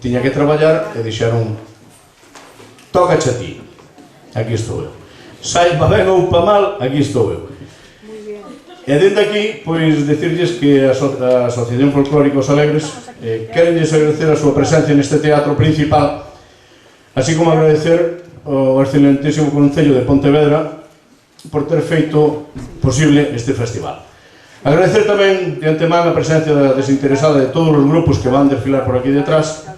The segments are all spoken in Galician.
tiña que traballar e dixeron tócache a ti, aquí estou eu. Sai pa ben ou pa mal, aquí estou eu. E dende aquí, pois, decirlles que a Asociación Folclórica Os Alegres querenlles agradecer a súa presencia neste teatro principal, así como agradecer ao excelentísimo Concello de Pontevedra por ter feito posible este festival. Agradecer tamén de antemán a presencia desinteresada de todos os grupos que van desfilar por aquí detrás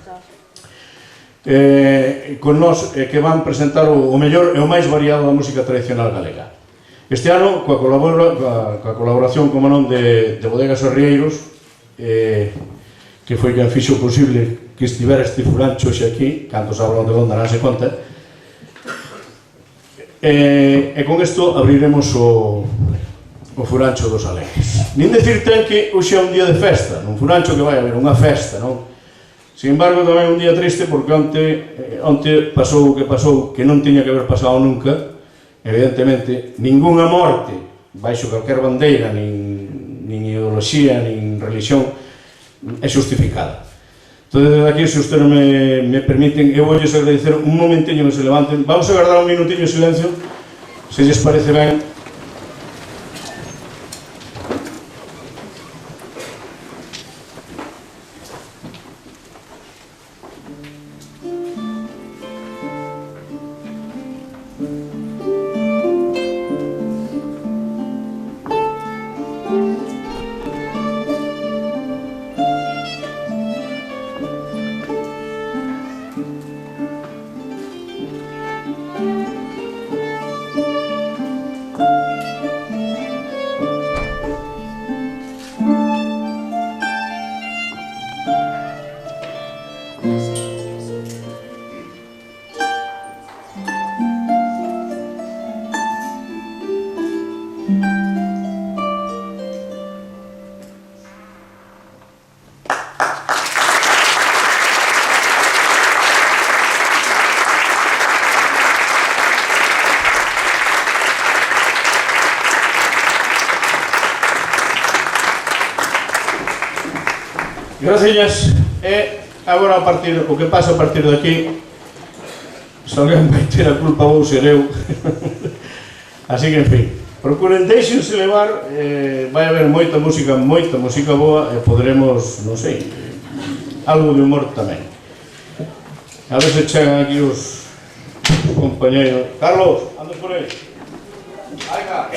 con nós que van presentar o mellor e o máis variado da música tradicional galega. Este ano, coa colaboración, como non, de Bodegas Arrieiros, que foi quen fixo posible que estivera este furancho xe aquí, cantos hablan de Londra, non se conta, e con isto abriremos o furancho dos Alegres. Nin decir ten que hoxe é un día de festa, nun furancho que vai haber unha festa, non? Sin embargo, tamén é un día triste porque onte pasou o que pasou, que non tiña que haber pasado nunca. Evidentemente, ninguna morte baixo calquer bandeira, nin ideoloxía, nin religión é justificada. Entón, desde aquí, se ustedes me permiten, eu vou lles agradecer un momentiño que se levanten. Vamos a guardar un minutiño de silencio, se lles parece ben. Gracias. E agora o que pasa a partir de aquí, se alguén vai ter a culpa vou ser eu. Así que, en fin, procuren, deixense levar, vai haber moita música boa e poderemos, non sei, algo de humor tamén. A ver se chegan aquí os compañeros. Carlos, andas por aí? Aica,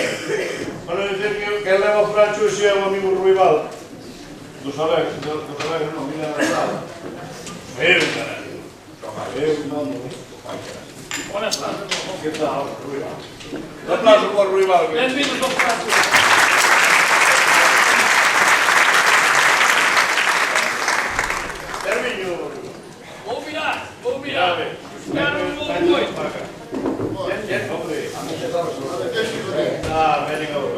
para dizer que leva o francho xe é o amigo Ruibal. Dos Alegres non, mira na sala. Eu, caralho. Eu, non. Buenas tardes. Que tal, Ruibal? Un aplauso por Ruibal. Benvidos ao francho. Termiño. Vou mirar. Espero un pouco moito. Ah, very good.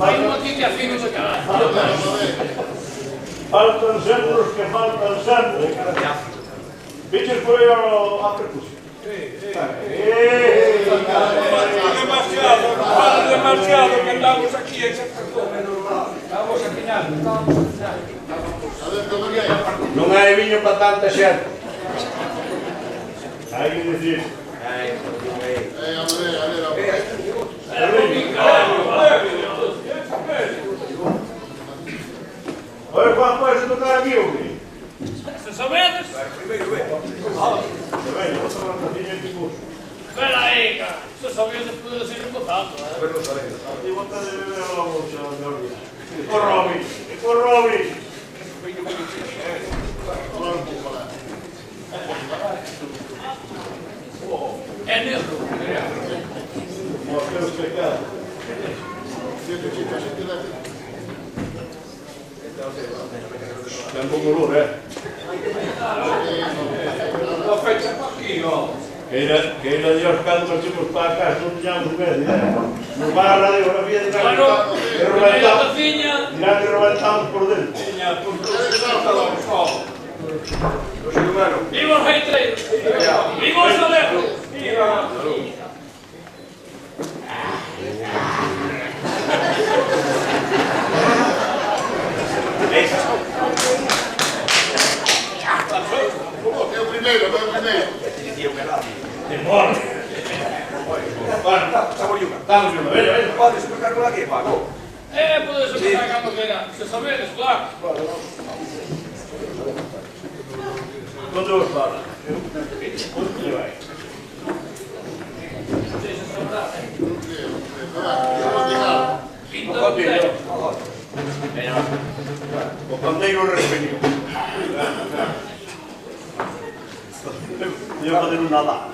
Hai unha titia fino de caralho. Faltan sempre os que faltan sempre. Viches por aí a percusión? Demasiado que andamos aquí en esta zona. Estamos afinando. Non hai viño para tanta xente. Hai que dicir. Olha quanto pode tocar aqui, homem. Se sabedes? Primeiro, vou tomar um pouquinho de curso. Espera aí, cara. Se sabedes, pode ser um botado. E botar de beber a bolsa. Com Robi. É negro. Mostra o pecado. Tem um bom olor, é? Não fecha para aqui, ó. Queira Dios canto nos chicos para acá, non tiñamos un medio, nos va a radiografía de la dirán que rebentamos por dentro. Por todo el sol. ¡Viva el reitreiro! ¡Viva el Salero! ¡Viva! primeiro. Demora. Bueno, estamos juntos, venga. Podes explicar con aquí, Paco. Podes empezar cando queira. Se sabedes, claro. ¿Dónde vos para? ¿Dónde vai? Pinto do teio. O pandeiro respenido. Eu vou fazer um Nadal.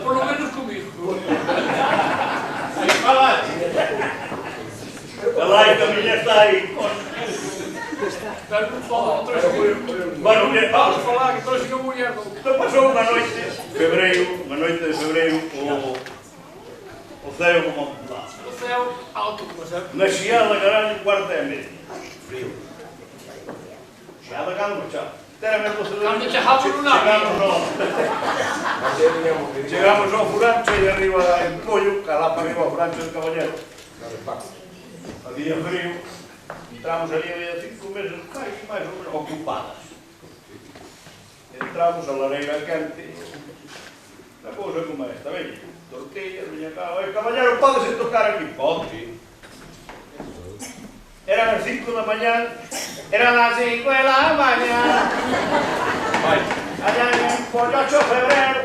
Por lo menos comigo. Ela e a família está aí. Pero non falo, Bueno, vamos falar que trouxe a mulher do... Então passou uma noite de fevereiro, o céu como lá. O céu alto, como sempre. Na chiada, caralho, quarto é mesmo. Frio. Chiada, calma, tchau. Cando chegamos no navio. Chegamos ao furante e arriba en pollo, calá para arriba ao furante del caballero. Había frío, entramos ali, había 5 meses máis ou menos ocupadas. Entramos a lareira quente, la cousa como esta, veña, tortillas, veña cá, oi, caballero, pódese tocar aquí? Pode, sí. Eran as 5 da mañá, eran as 5 da mañá. Allá en Pollo 8 de febrero.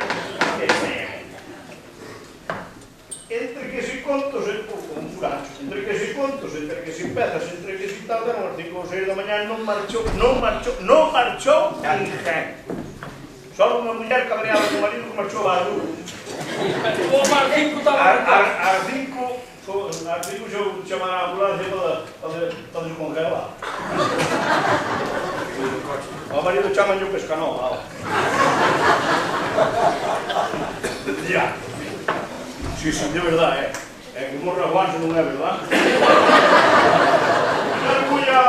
Entre que se contos, un furacho, entre que si contos, entre que si pezas, entre que si tal, eran as 5 ou 6 da mañá, non marchou ninguén. Só unha muller cabreada co marido que marchou a luz. O Marquinho estava Ás 5 eu chamar a ambulancia para descongelar. O marido chama-lhe o pescanova. Ya. Sí, de verdade, é que morra Juancho non é verdade. Eu cuya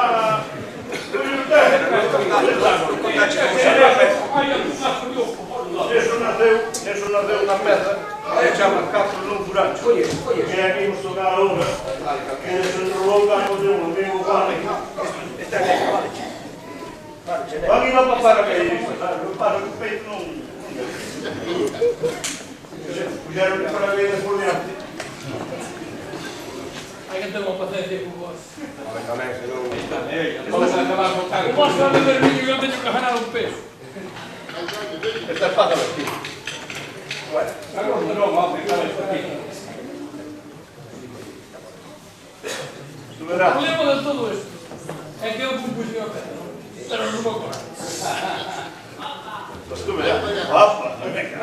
Eso naceu na peza que chama Castro non Furacho. Que aquí nos toca a obra, que desenrolou o campo de un amigo Juan. Van ir a papar a cairista, sabe? Para que o peito non... Puxeron para a vida por diante. Hai que ter unha paciencia con vos. Vamos a acabar con tal. O vaso de vermelho eu teño que ganar un peso. Esta é fácil aquí. Bueno. Tu O verás. problema de todo isto é que eu compuxen a pedra, pero non vou colar. Pues tú verás. Opa, venga.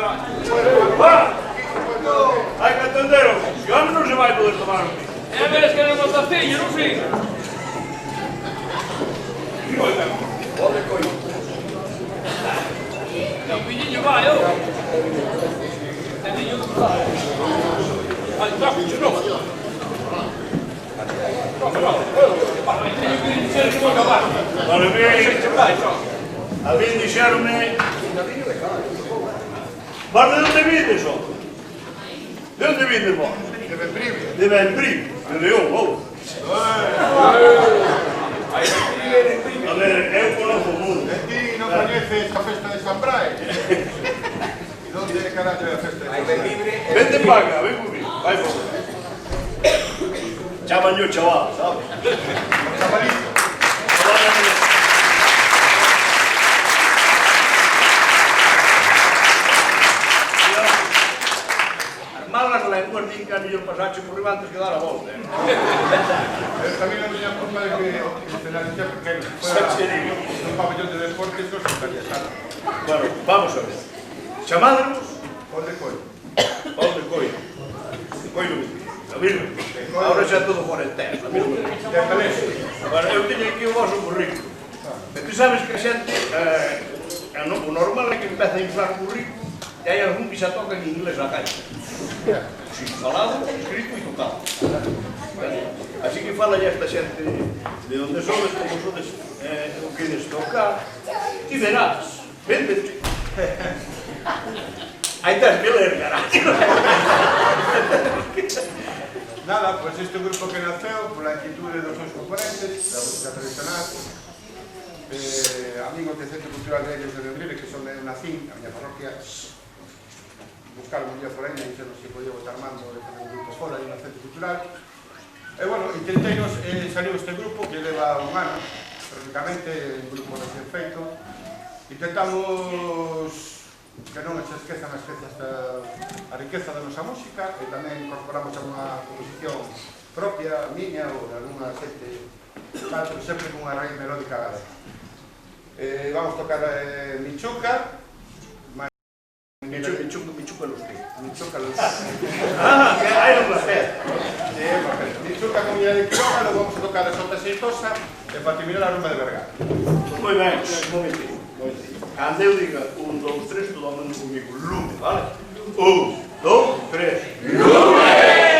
Va! Hai que atender, o home non se vai poder tomar un pico. E a veres que non da cella, non sei? Pode coño. O pilliño vai, ó. Pilliño vai. Vai, troco, xe non. Vai, teño que ser como acabar. Vale, ben. Vai, troco. A min dixeronme... Vos de onde vides, ó? De onde vides vos? De Benbrime. De Benbrime. De León, vos. A ver, eu conozco o mundo. E ti non coñeces a festa de San Brai? E onde é carallo a festa de San Brai? Vente para acá, ven conmigo. Vai, vos. Chaman yo chaval, sabes? Chavalito. Malas lenguas din que a mellor pasaxe por riba antes que dar a volta. Eu tamén non tiña culpa de que o escenario xa pequeno. Un pabellón de deportes non se estaría sala. Bueno, vamos a ver. Chamádenos Onde coi? onde coino. Coino mismo. A mismo. Ahora xa todo cuarentena. A mismo. De Pelés. Bueno, eu teño aquí o vosso currículo. E tú sabes que a xente, o normal é que empeza a inflar currículo e hai algún que xa toca en inglés na calle. Sí, falado, escrito e tocado. Así que fala ya esta xente de onde sodes, como sodes, o que ides tocar. Ti verás, vende. Aí tens que ler, carallo. Nada, pois este grupo que naceu pola actitude dos seus componentes, da música tradicional, amigos do Centro Cultural de Ellos de Benbrime, que son de Nacín, a miña parroquia, buscaron un día por aí e dixeron se podía botar mando de fazer un grupo fora aí no Centro Cultural. E, bueno, intenteinos, saliu este grupo que leva un ano, prácticamente, un grupo recién feito. Intentamos que non se esqueza a riqueza da nosa música e tamén incorporamos a unha composición propia, miña ou de alguna xente, sempre con unha raíz melódica galega. Vamos tocar Michuca, Michuca los que. Michuca los... Ah, que hai un placer. Michuca con Milla de Quiroga, logo vamos a tocar a Sota Xeitosa e para terminar a rumba de Vergara. Moi ben, momentito. Cando eu diga 1, 2, 3, todo o mundo comigo. Lume, vale? 1, 2, 3. Lume!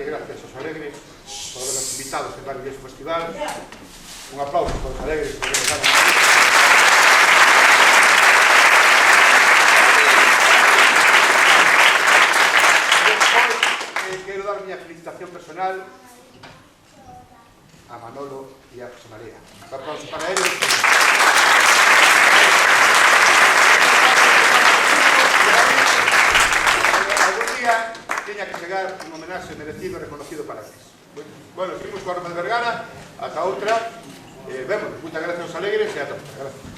darlle gracias aos alegres por habernos invitados en varios festival. Un aplauso para os alegres por habernos dado quero dar miña felicitación personal a Manolo e a José María. Un aplauso para eles. Algún día teña que chegar un homenaxe merecido e reconocido para eles. Bueno, seguimos coa Roma de Vergara. Ata outra. Vemos. Moitas gracias aos alegres e ata outra. Gracias.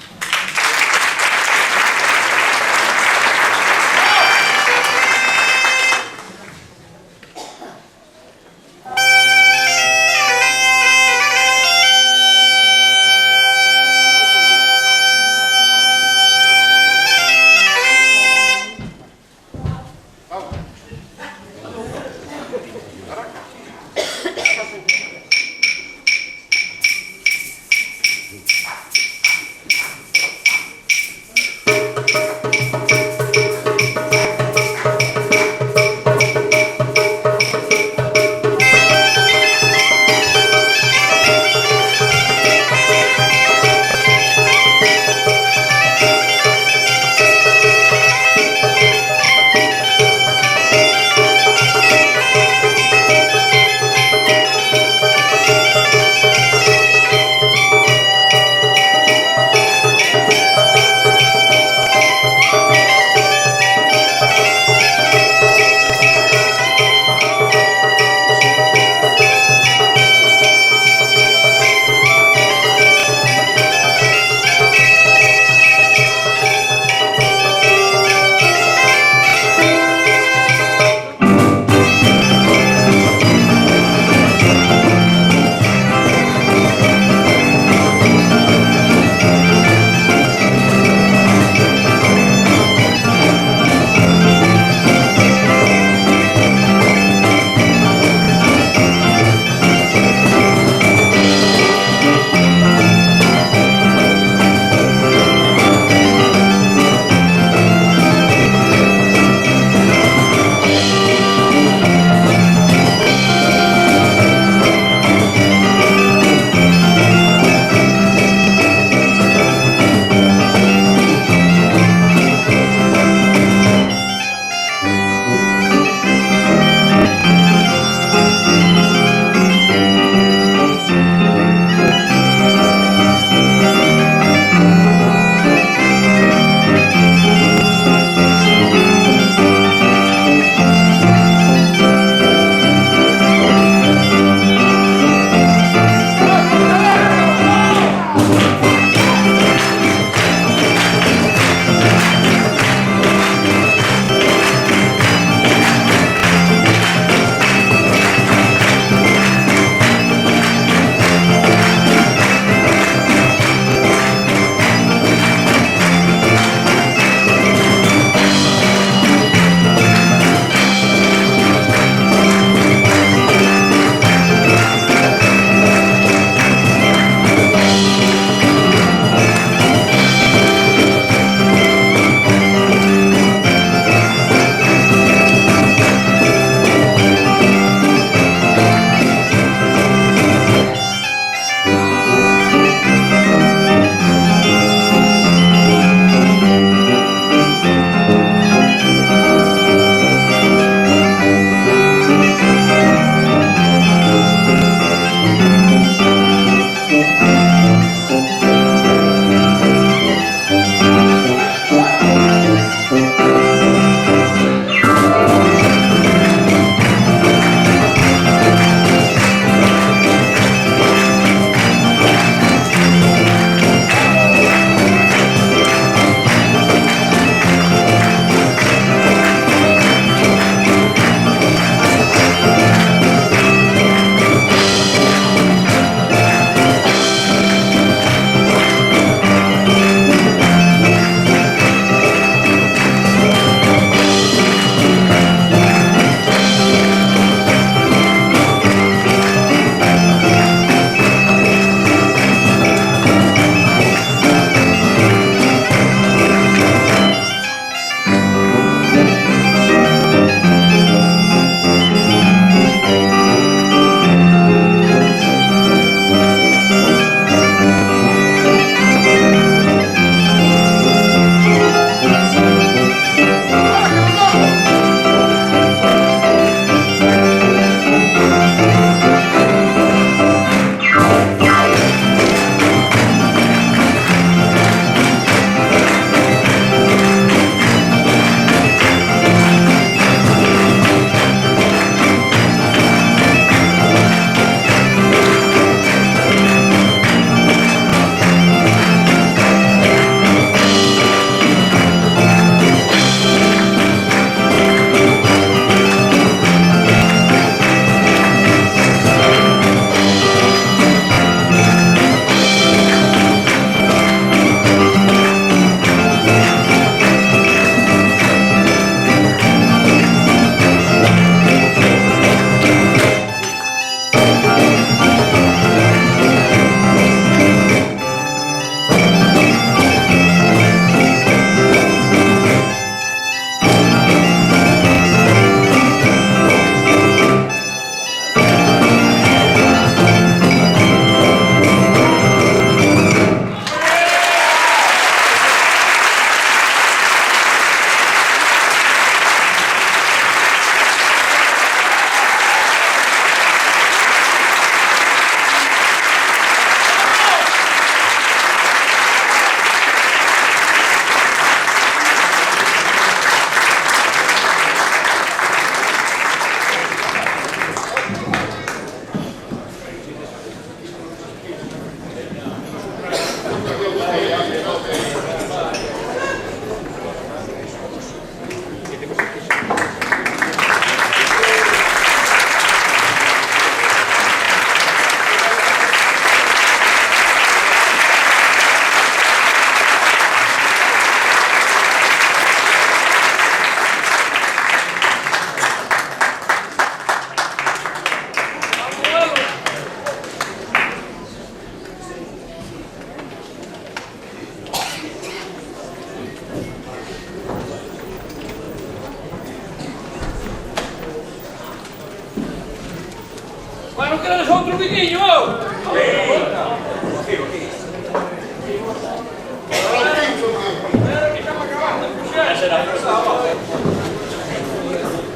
não queres outro vinho, ó?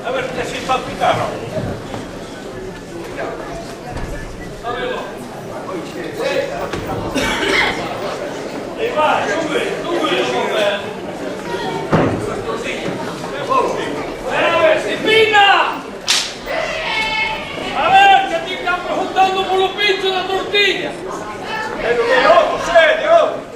A ver se si salpicaron. Aí vai, Pina! A ver, que ti están preguntando por los pinchos da tortilla. Pero que outro, serio?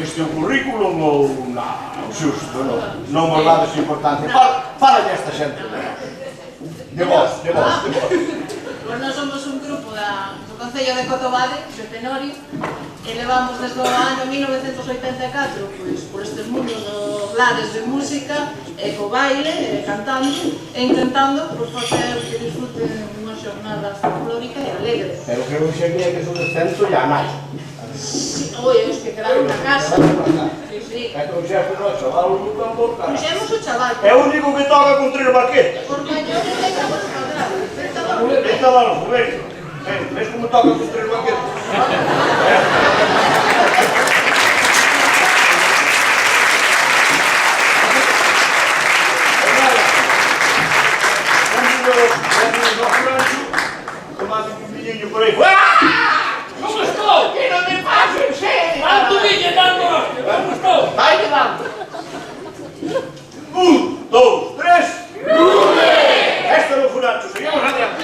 Este é o currículum ou non, xusto, non vos dades importancia. Fala esta xente de vos. Pois nós somos un grupo do Concello de Cotobade, de Tenorio, e levamos desde o ano 1984 por estes mundos dos lares de música, e co baile, e cantando, e intentando facer que disfruten unha xornada folclórica e alegre. Pero que non xería que son descenso e a nai. Oi, os que quedaron na casa. Sí. É que o xefe no chaval non tambor, cara. Puxemos o chaval. É o único que toca con 3 baquetas. Por maior e deixamos o cuadrado. Esta da logo, ves como toca con 3 baquetas? Tomate un billiño por aí. Como estou? Que non me pasen, xe! Tanto viñe dando hostia, como estou? Vai quedando. 1, 2, 3. Esta no furacho, seguimos adiante.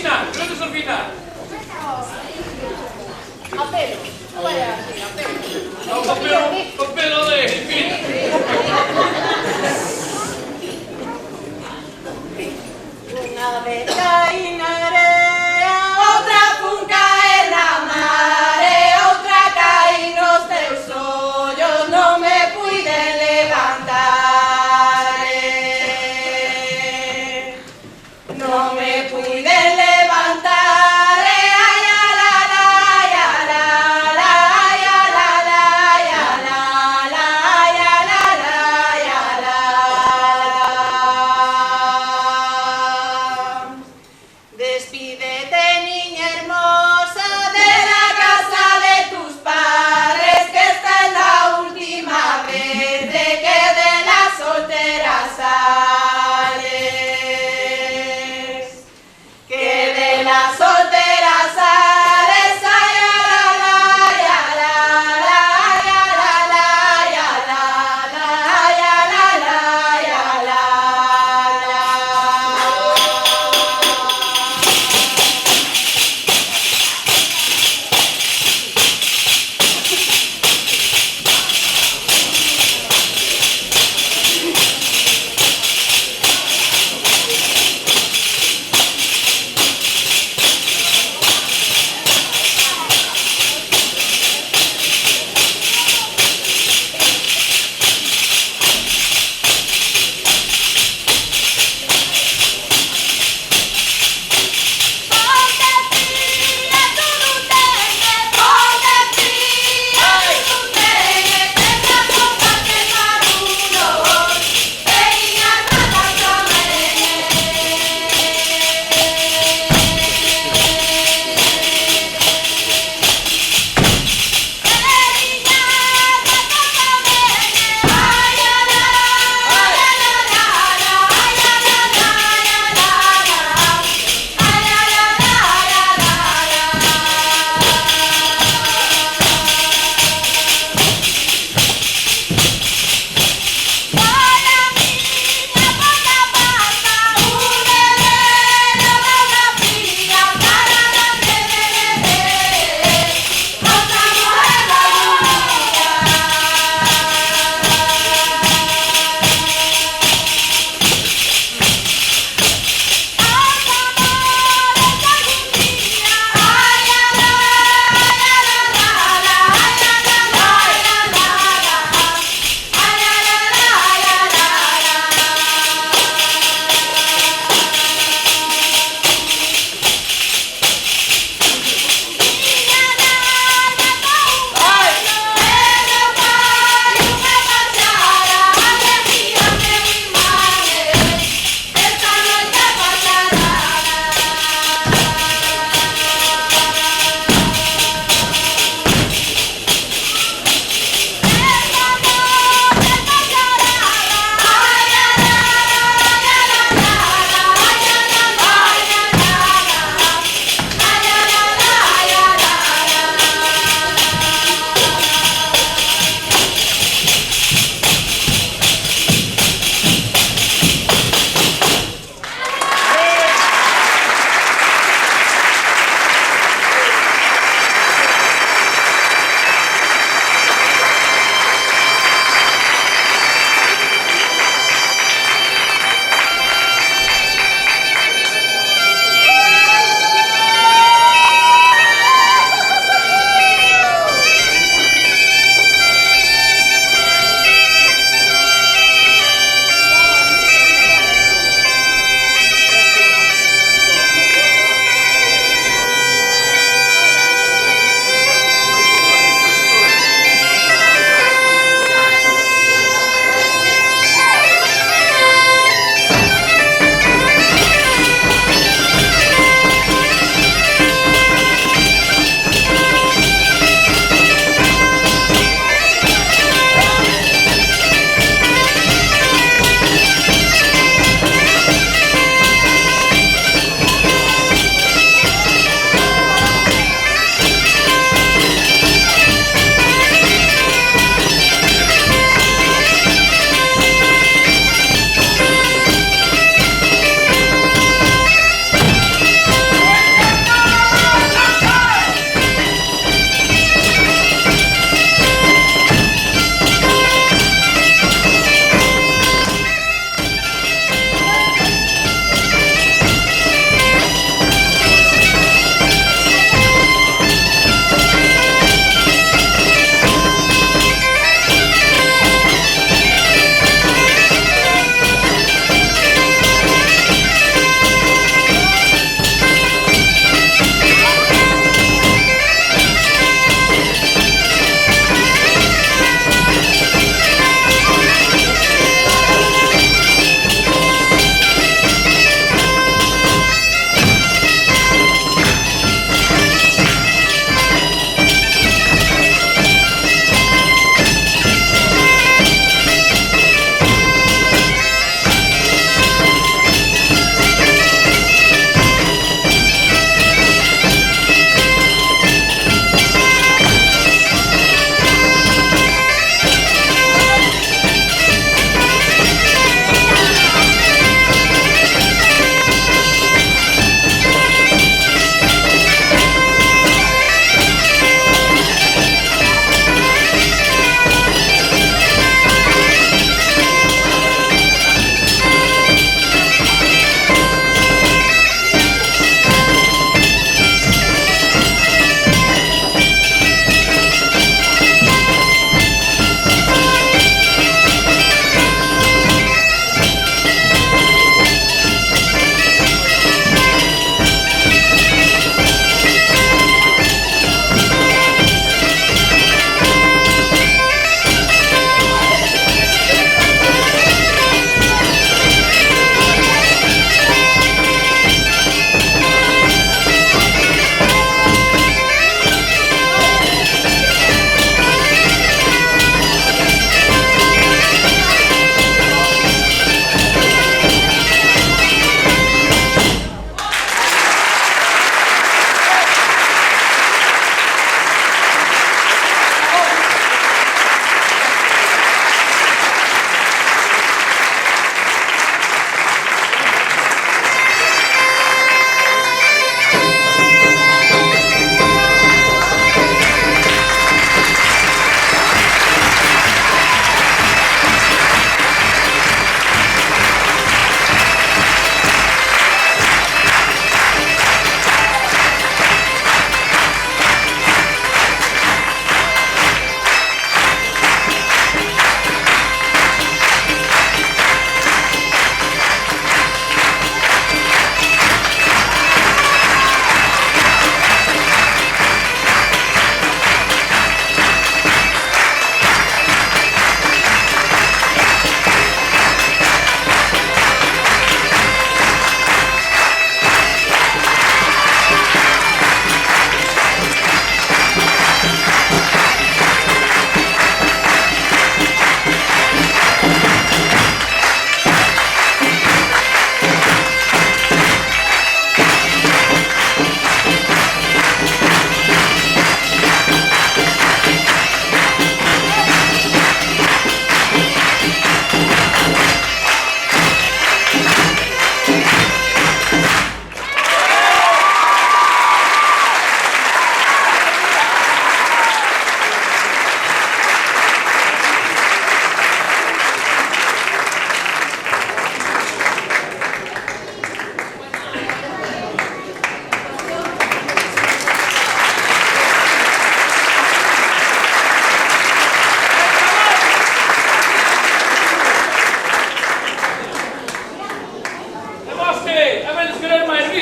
final, redes ao final. A pelo, non vai así, a pelo. O pelo de Pina. Unha vez caí na area, outra fun caer na mar, e outra caí nos teus ollos, non me puiden levantar. Non me puiden levantar, ai, a la la, ai, a la la, ai, a la la, ai, a la la, ai, a la la, ai, a la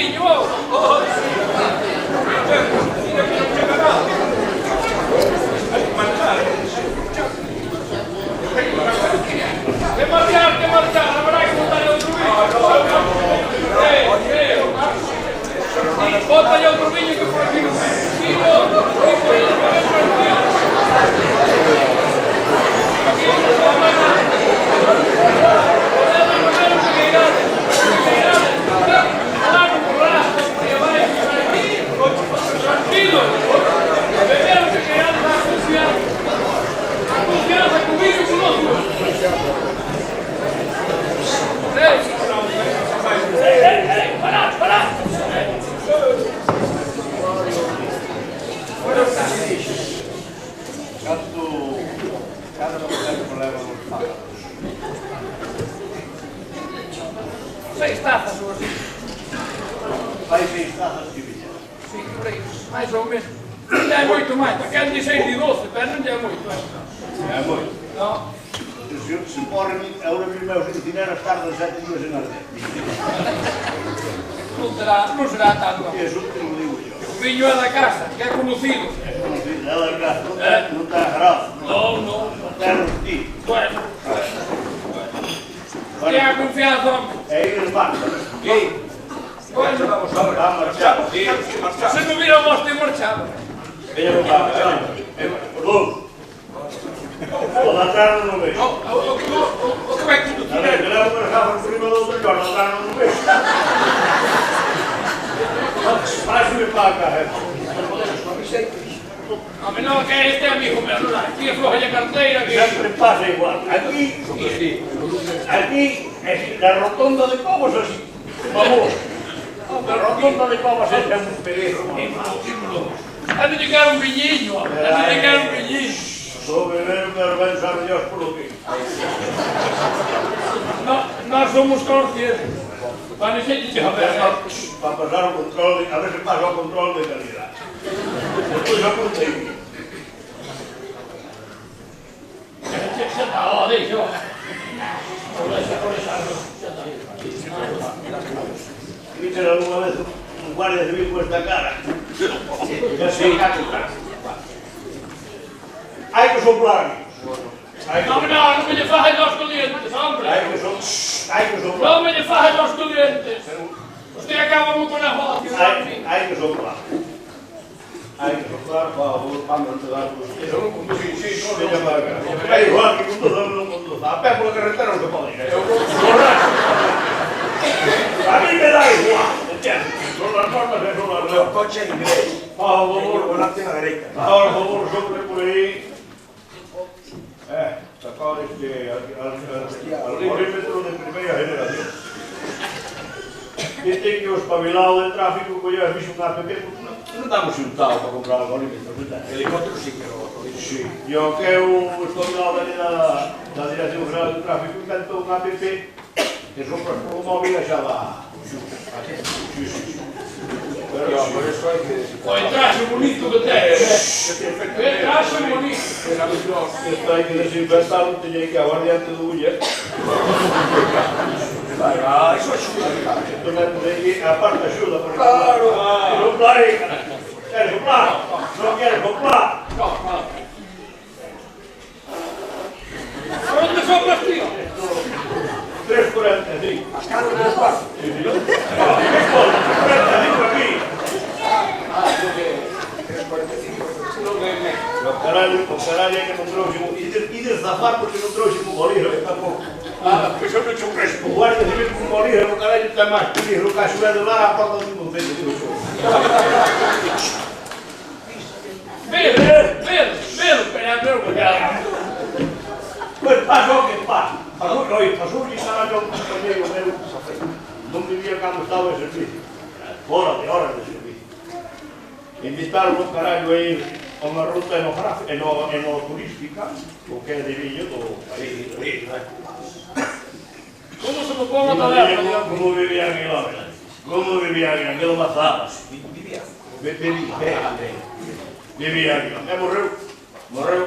viño, oh! Mira que non chega nada. Hai que marchar. Que marchar, habrá que botar outro viño. Bota outro viño que por aquí non é. Tiro, e por aí, por aí, por aquí. Aquí non se va nada. Tranquilo, beberon que querían la confianza conmigo y con otros. Pará! Cada problema nos fala. 6 tazas ou así. Vai 6 tazas que viñan. Sí, por aí, máis ou menos. Non é moito máis, porque é de 6 e 12, pero non é moito. É moito. Non. Se porren, agora mesmo os itineros tardan 7 días en arder. Non será tanto. E eso te lo digo yo. O viño é da casa, que é conocido. É conocido, é da casa, non está agarrado. Non. Non está rostito. Bueno. Ten a confianza, hombre. É ir en marcha. Bueno, Vamos a marchar. se non vira o mosto e marchado. Veña con calma. Perdón. O da tarde non vexo. O que vai que tu A ver, que levo un garrafo por riba do outro, o da tarde non vexo. Pásame para a caja. A menor que este amigo meu, non hai. Aquí afloja a carteira, que... Sempre pasa igual. Aquí, na rotonda de Cobos, así. Vamos. Na rotonda de Cobos é un pedazo. Há de llegar un viñiño, Só beber me verbenza a Dios polo que. Nós somos conscientes. Para xente a ver, Para pasar o control, a ver se pasa o control de calidad. Despois apuntei. xa está, ó, deixa. Viste alguna vez un guardia civil con esta cara? Ya sei. Hai que soplar. Non me lle fajes aos clientes, hombre. Hai que soplar. Non me lle fajes aos clientes. Usted acaba moi con a voz. Hai que soplar. Hai que soplar, por favor, para non te dar por usted. Eu non conduzo, sí, veña para acá. É igual que conduzo, non conduzo. A pé pola carretera non se pode ir. Eu borracho. A mí me da igual, entiendes? Son las normas e son las normas. Coche en derecho. Por favor, Volante en la derecha. ahora, por favor, sobre por aí. Sacado al perímetro de primeira generación. Viste que o espabilado de tráfico colleu e fixo un app, non estamos xuntados para comprar algoritmos, non está? Helicóptero sí, pero... Sí. E o que é o espabilado da Dirección General de Tráfico inventou un app que sopras polo móvil e xa dá. Sí. Pero Por eso hay que... O entraxe bonito que ten. Entraxe bonito. isto hai que desinfectarlo, teñei que aguardiante do buller. Ah, eso ayuda. A parte axuda, porque... Claro. Soplar aí, queres soplar? Non queres soplar? Onde sopras, tío? 3.45. As caras del cuarto. Sí, sí. 3.45 aquí. Creo que 3.45. Creo que me... O caralho é que non trouxemos... Ides zafar porque non trouxemos bolígrafo tampouco. Pois eu non chou preso. O guardia civil con bolígrafo, caralho, está máis peligro que a xué do lar a porta do concello, digo yo. Velo, cuidado. Pois pasou o que pasa. Pasou e caralho un compañeiro meu. Non vivía cando estaba en servicio. Fora de horas de servicio. Invitaron o carallo a ir a unha ruta enoturística, o que é de Viño do país. Como se me ponga a taberna? Como vivían en Lóvela? Como vivían en aquel Mazadas? Vivían en Lóvela. Morreu,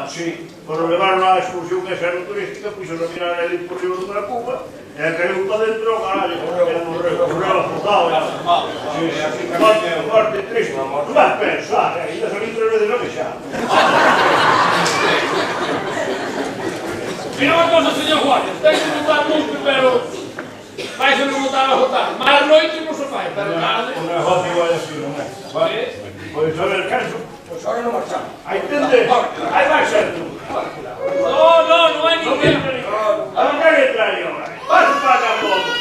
sí. Por levaron a excursión esa turística, puxo a mirar ali por riba dunha cuba, e caiu para dentro, carallo, morreu, Forte triste, non vai pensare, io sono intro di nome già. Mira uma coisa, senhor Guarda, tem que lutar muito primeiro. Vai se não lutar a rotar. Mas à noite não se faz, para tarde. Una cosa igual así, non é? Vale? Pois a ver, canso. Pois ahora non marchamos. Aí tende, aí vai ser tú. Não é ninguém. A ver, que le trae ahora? Vas a pagar todo.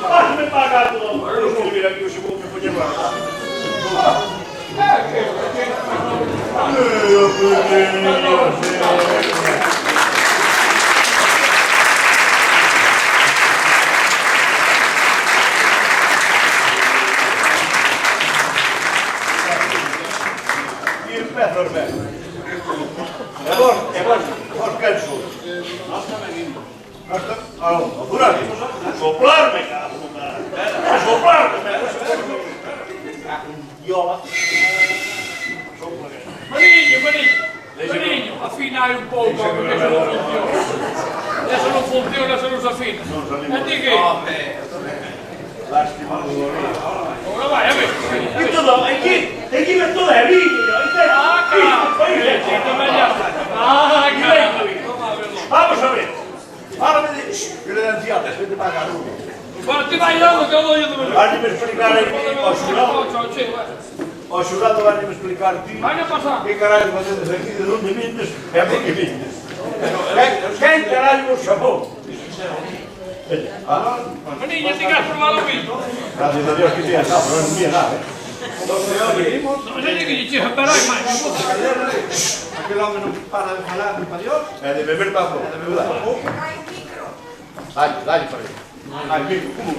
Vas a me pagar todo. Eu vou vir aqui, eu se vou me poñer guardar. Vos quen sois? Nós tamén imos. Soplarme, cabrón. A soplarme, viola. Maninho, afinai un pouco, porque eso non funciona. Eso non funciona, eso non se afina. E ti que? Lástima do gorilo. Ora vai, a ver. E todo, aquí ven todo é viño. Vamos a ver. Ahora me dices, que le dan fiatas, vete pagar uno. Agora ti vai dando que eu dou de verdade. Vai-me explicar aí ao xurado vai-me explicar ti Vai a pasar. que caralho facedes aquí, de onde vindes e a por que vindes. Quen caralho vos chamou? Maninho, ti que has probado o vinho? Gracias a Dios que sea nada, pero non vía nada. Non sei que lle chega, pero hai máis. Aquel hombre non para de falar ni para Dios. É de beber papo. Dale para aí. Aquí, como?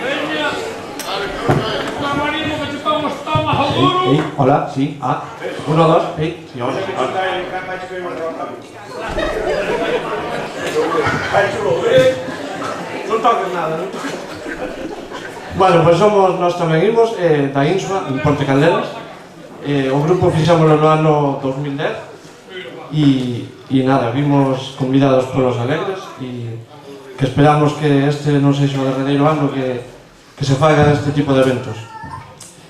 Veña. Camarino, que chupamos tomas ao duro. Hola, sí, 1, 2, sí, hola. Non toques nada, non? Bueno, pues somos, nós tamén imos, da Insua, en Ponte Caldelas. O grupo fixámoslo no ano 2010 e nada, vimos convidados polos Alegres e que esperamos que este non sexa o derradeiro ano que se faga este tipo de eventos.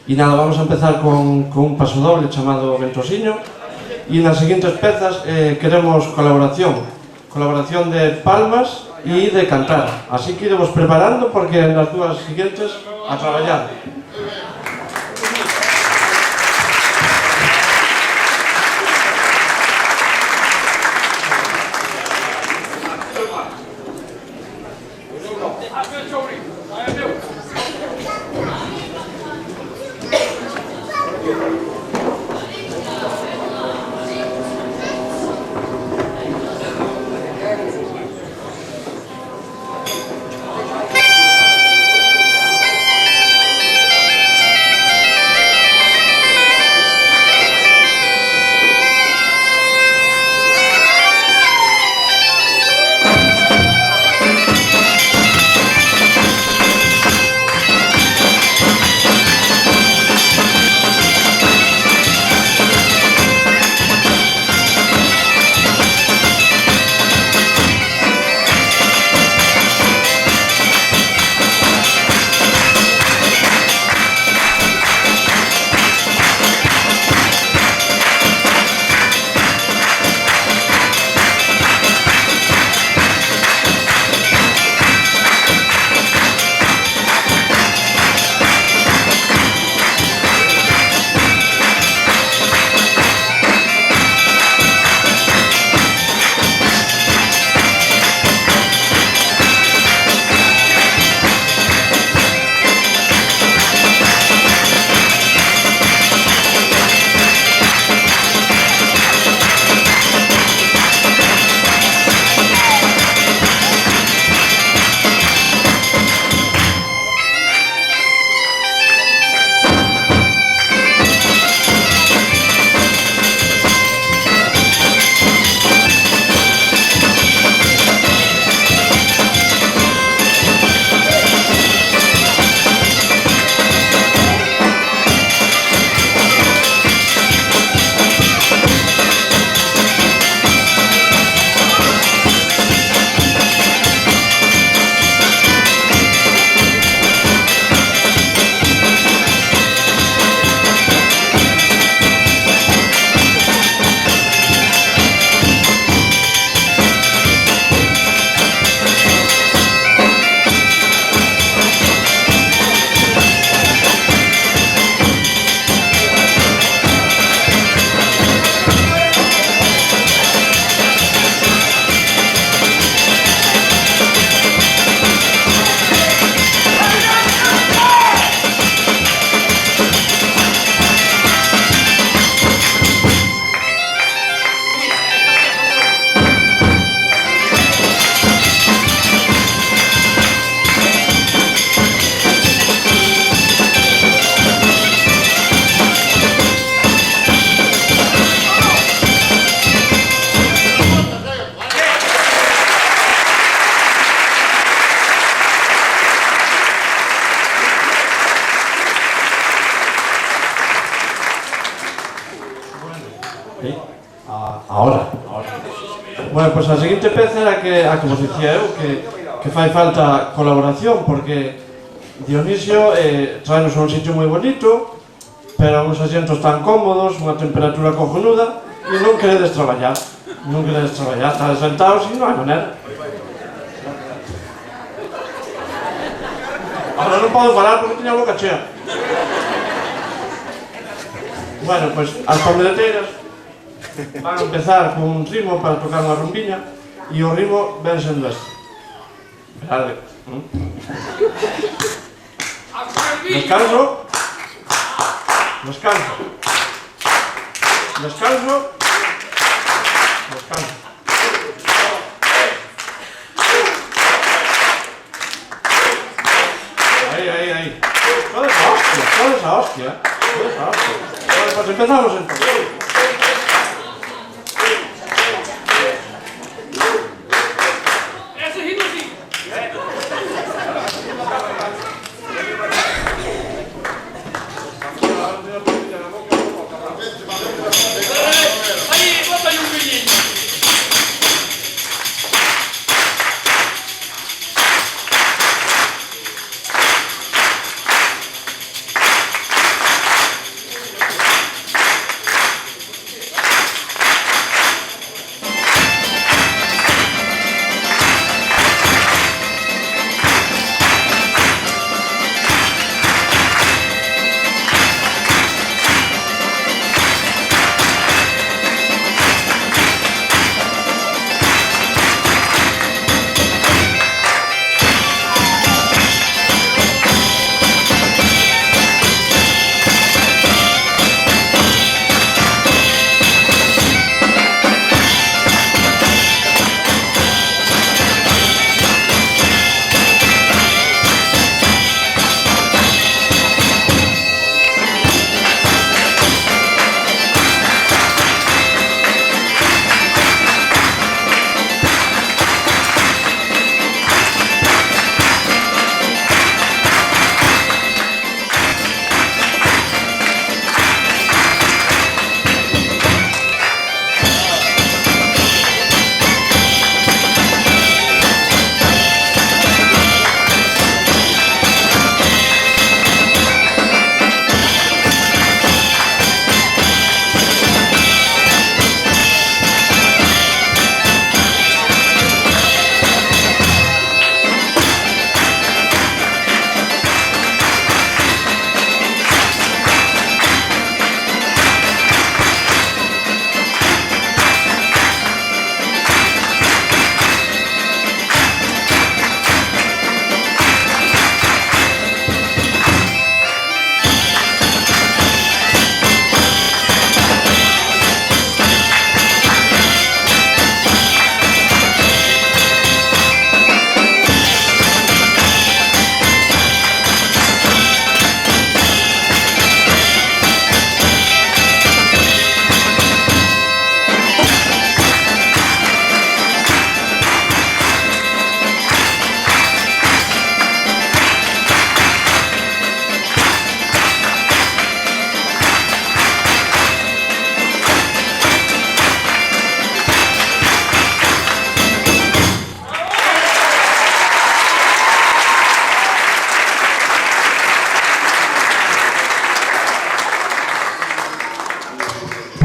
E nada, vamos a empezar con un paso doble chamado Ventosiño e nas seguintes pezas queremos colaboración de palmas e de cantar. Así que iremos preparando porque nas dúas siguientes a traballar. Bueno, pois a seguinte peza era a que vos dicía eu, que fai falta colaboración, porque Dionisio traenos a un sitio moi bonito, pero uns asientos tan cómodos, unha temperatura cojonuda, e non queredes traballar. Non queredes traballar, estades sentados e non hai manera. Ahora non podo falar porque teña a boca chea. Bueno, pois as pandereteiras van a empezar con un ritmo para tocar unha rumbiña e o ritmo ven sendo este. Esperade. Descanso. Descanso. Descanso. Descanso. Ahí. Toda esa hostia. Vale, pues empezamos entonces.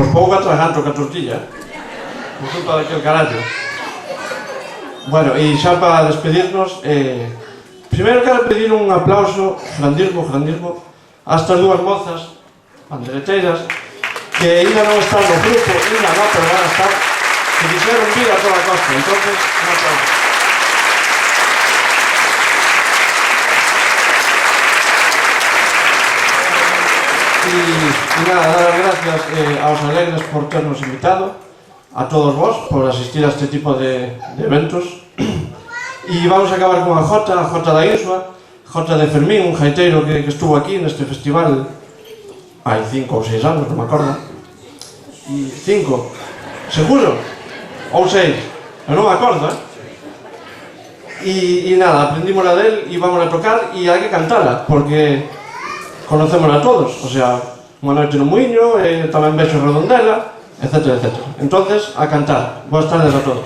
Por pouco atraganto ca tortilla, por culpa daquel carallo. Bueno, e xa para despedirnos, primeiro quero pedir un aplauso, grandismo, a estas dúas mozas, pandereteiras, que ainda non están no grupo, ainda non, pero van a estar, que quixeron vir a toda a costa, entonces, un aplauso. E nada, dar as gracias aos Alegres por ternos invitado, a todos vos por asistir a este tipo de eventos. E vamos a acabar con a Jota da Insua, Jota de Fermín, un gaiteiro que estuvo aquí neste festival hai 5 ou 6 anos, non me acordo. E 5, seguro? Ou 6, eu non me acordo, E nada, aprendímola del e vamos a tocar e hai que cantala, porque conocémola todos, o sea, Unha noite no muiño, tamén vexo Redondela, etc. Entonces, a cantar. Boas tardes a todos.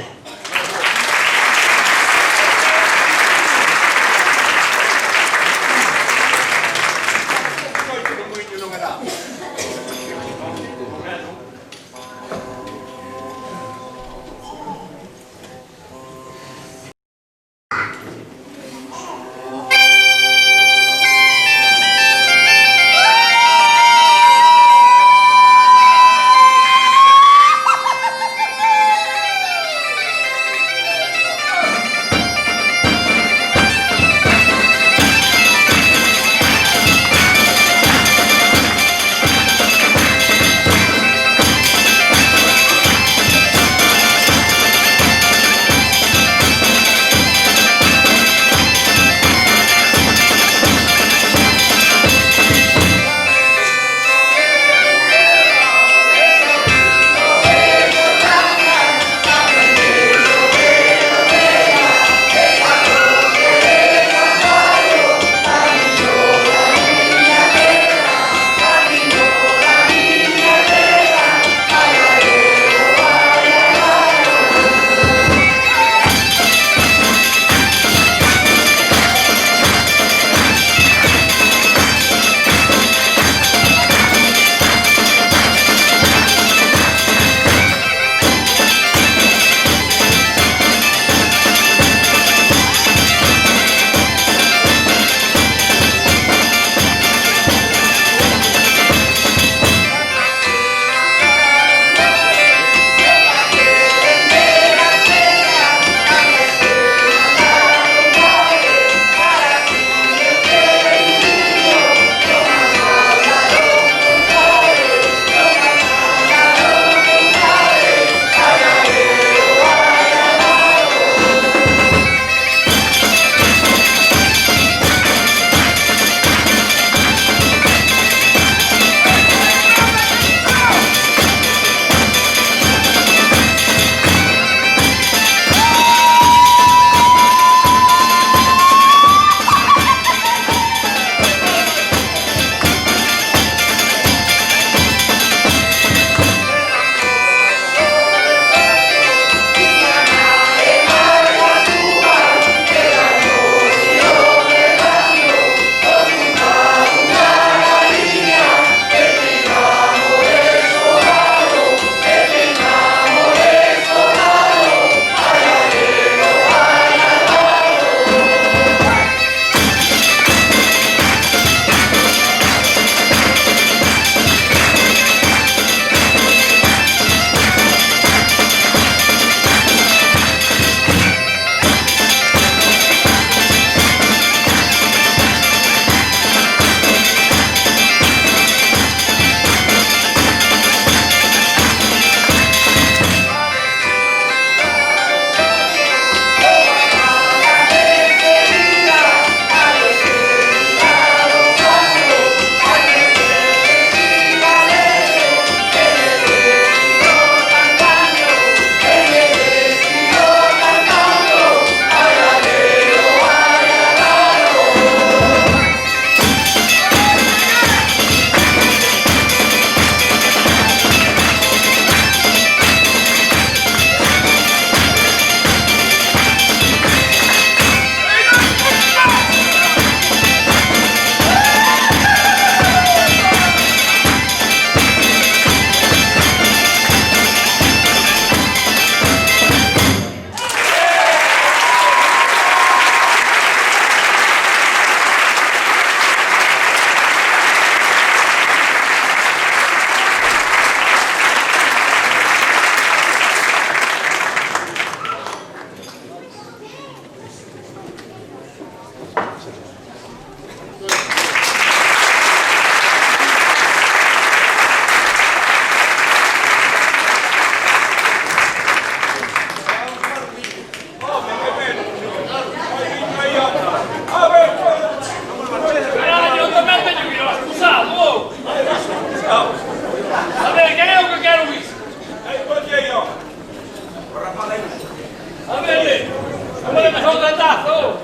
Podemos un retazo.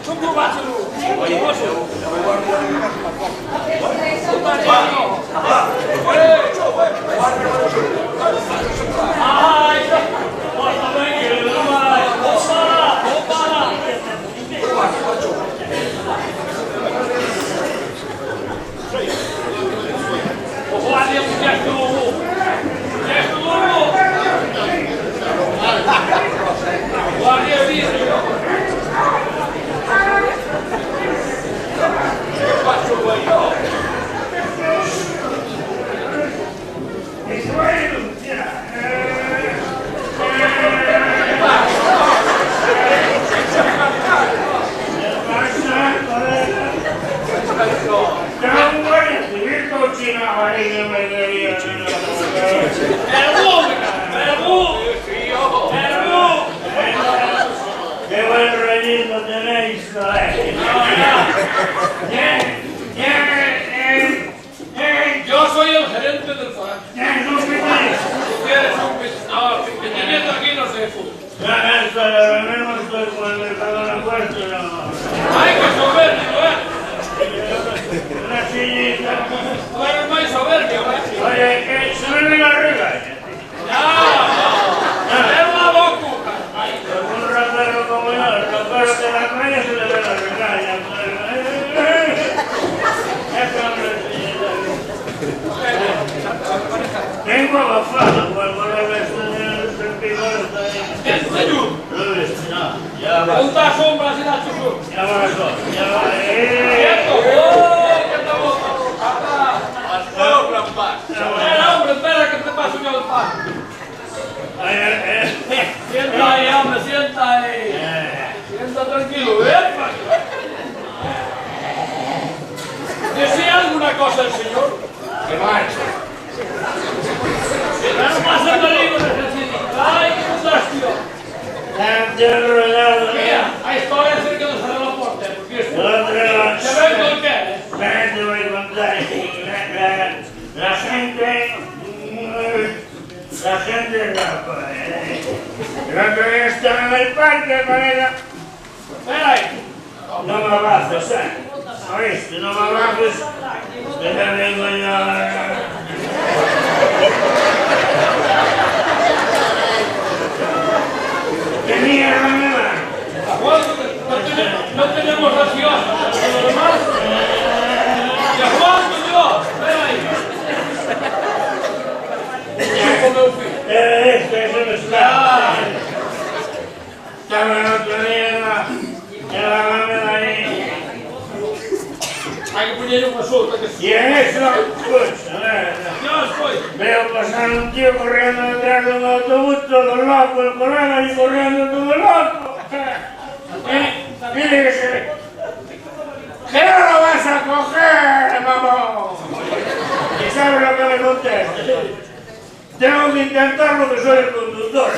Un cubazo. ¡Qué buen rollito tenéis, Yo soy el gerente del faro. ¿Tú quieres un pis- No, que teniendo aquí no se fue. Hay que soberbio, ¿eh? Tú eres muy soberbio, ¿eh? Oye, que se me ve la arriba. No, es una locura. Un rapero como yo, el rapero de la calle se le ve la regaña. Tengo abafado, pues por el resto del sentido ¿Qué te ayuda? ya va, Punta sombras y la chusur. ya va, ya va. ¡Quieto! ¡Oh! ¡Que te boto! Espera, hombre, espera que te paso yo el pan. Sienta ahí, hombre, sienta ahí. Sienta tranquilo, ¿eh? ¿Desea alguna cosa el señor? Que marche. No pasa peligro, necesito. ¡Ay, qué fantástico! Mira, ahí estoy acercándose de la puerta, porque esto... ¿Se ve con qué? Te voy a contar. La gente la que está en el parque con ella. Espera ahí. No me abraces, ¿oíste? No me abraces, que te vengo yo. ¿Qué mierda me va? No tenemos ración. ¿Lo demás? ¿Y a Juan, yo? Espera ahí. Chúpame un fin. Eso me está. Estaba en otra mierda. Que la mame ahí. Hay que poner una suelta que Y en eso, escucha, yo estoy. veo pasar un tío corriendo detrás de un autobús, todo loco, el colega y corriendo todo loco. Mire que se ve. ¡Que no lo vas a coger, mamón! ¿Y sabes lo que me contesta? Tengo que intentarlo, que soy el conductor.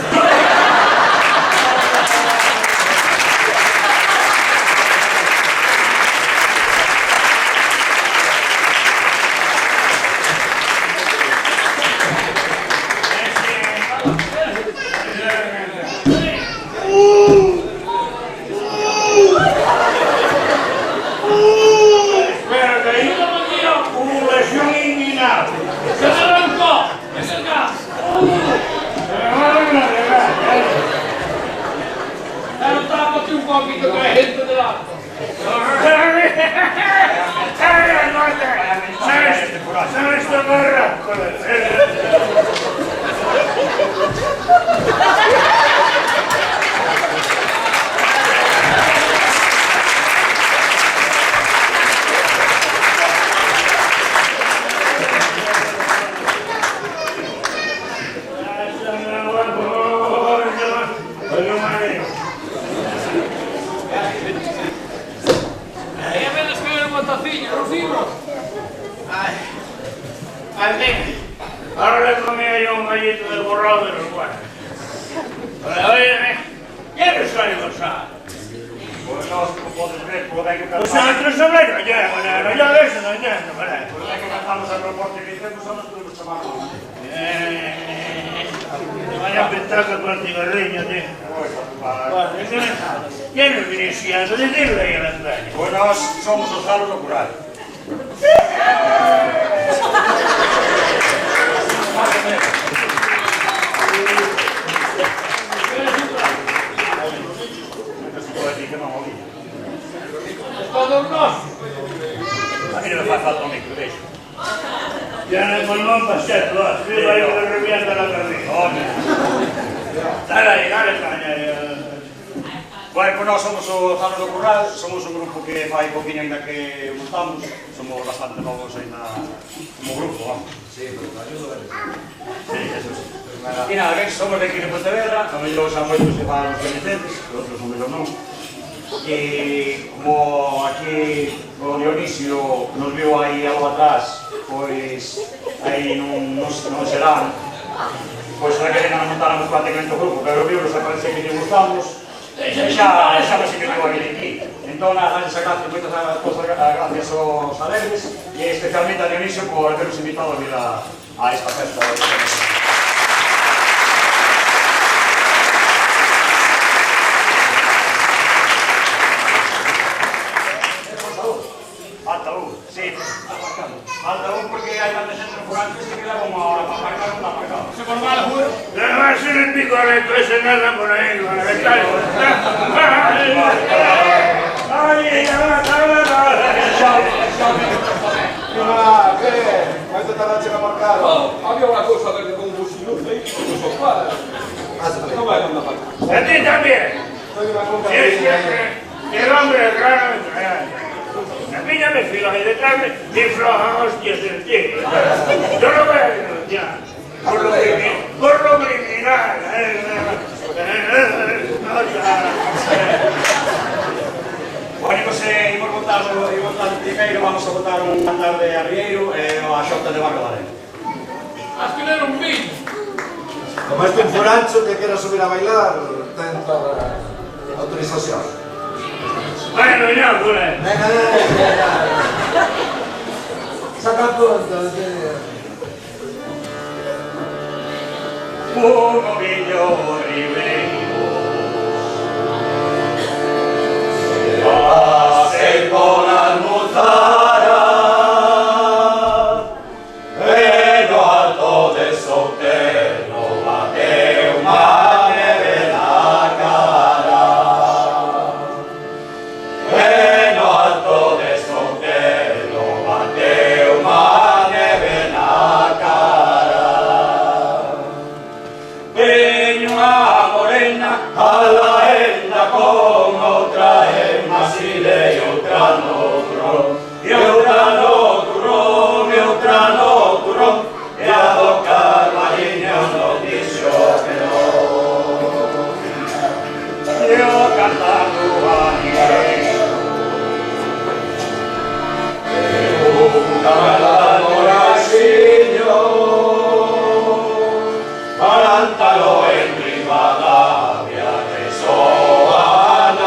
Espérate ahí. Lesión inguinal. ¡Se me arrancó! ¡Es el gas! Pero tápate un poquito que hay gente delante. ¿Sabes tocar? Ahí a menos que un montacillo, Rufino. Ahora le comía yo un gallito de borrado de los guardas. ¿Quieres salir a usar? Pues no, como podes ver, pode que O sea, entre sobre no llego, no llego eso, no llego, ¿verdad? Pode que cantamos a reporte que hicimos a nosotros chamamos. Vaya petaca con el cigarrillo, tío. Bueno, eso no es nada. Ya no viene siendo, decirle ahí a la entraña. Pues nós somos os galos do cural. Todos nós. A mí non me faz falta o micro, deixo. Ya no hay pulmón para ser, vos. Sí, para que le revienta la carrera. Dale ahí, dale caña. Bueno, pues nós somos os galos do cural, somos un grupo que fai poquinho ainda que montamos, somos bastante novos ainda como grupo, vamos. Sí, pero te ayudo a ver. Sí, eso sí. E nada, ven, somos de aquí de Pontevedra, a mellor xa moitos se van os coñecedes, outros son mellor non. E como aquí o Dionisio nos viu aí algo atrás, pois aí non serán, pois será que vengan a montáramos prácticamente o grupo, pero viu nos aparece que lle gustamos, e xa nos invitou a vir aquí. Entón, a darles a gracias, moitas gracias aos alegres, e especialmente a Dionisio por habernos invitado a vir a esta festa. Falta un, sí. Falta un porque hai tanta xente no Furantes que queda como ahora para aparcar, non está aparcado. Se por mal, juro. Va a ser el picoleto ese nada por ahí, con el tal. Quanto tardaste a marcar? Había una cosa desde con un busiluz ahí, con los cuadros. No va a andar para acá. A ti también. Sí, el hombre raro me trae. A mí ya me filo ahí detrás y floja hostias del tigre. Yo lo voy a denunciar. Por lo criminal. Bueno, pues imos votar primeiro, vamos a votar un cantar de Arrieiro e a xorta de Barrio da Arena. Has que ler un vídeo. Como este un furancho que quiera subir a bailar, ten toda a autorización. Bueno, ya, pues. Saca punto, Un novillo ribeiro pase con almuzara e no alto de Sotelo bate unha neve na cara e no alto de Sotelo bate unha neve na cara. Veño a morena a la enda con outra emasile e outra no turrón e outra no turrón e outra no turrón e a do Carvaliño non dixo que non e o cantando a ninguén e o cantando a xiño Parántalo en Rivadavia, que soa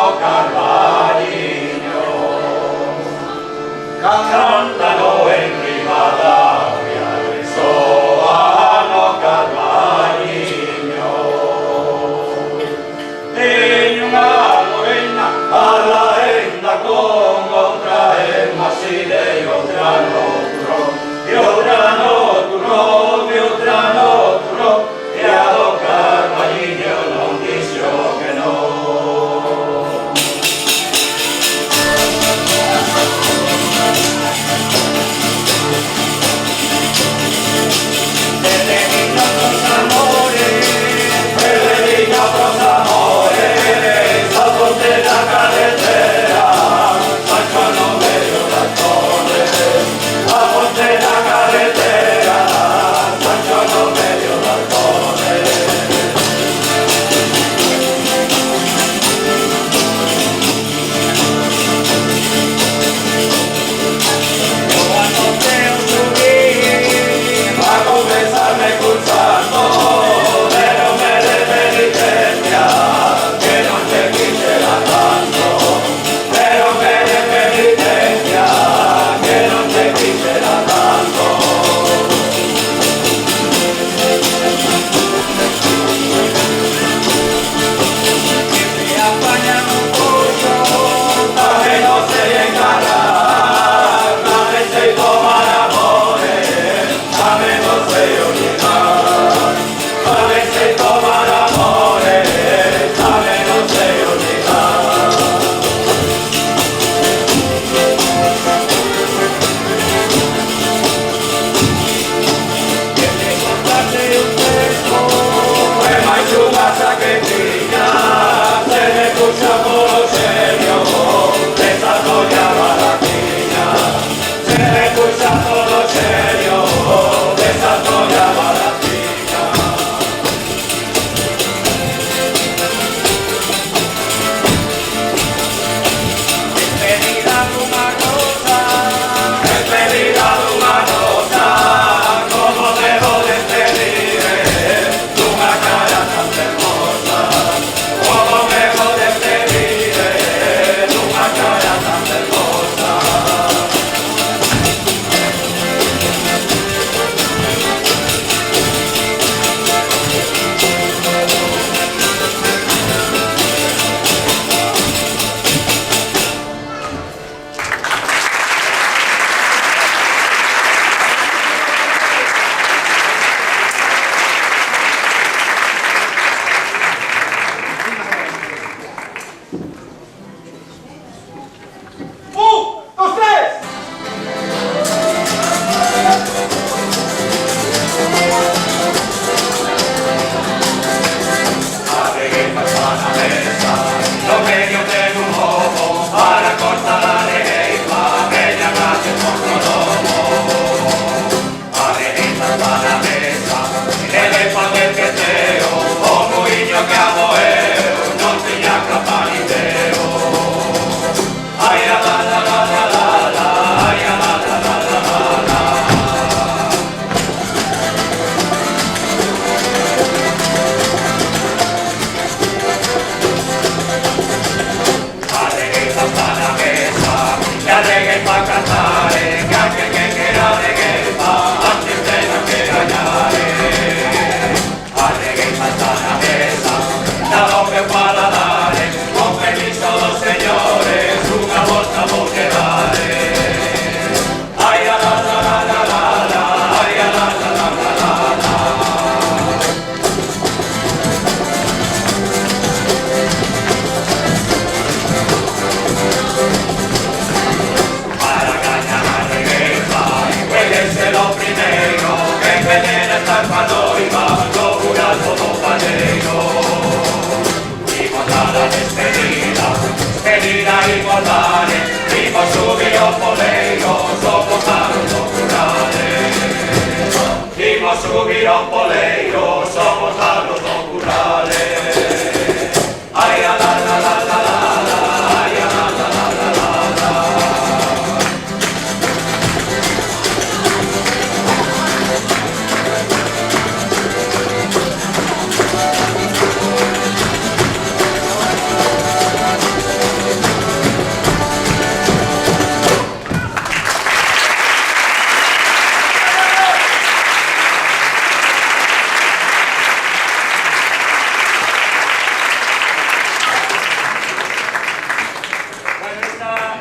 la despedida, despedida igualdade, viva subir o poleiro, soportaron do currales. Viva subir o poleiro, soportaron do currales. Ai, la la la la la la, ai, la la la la la la.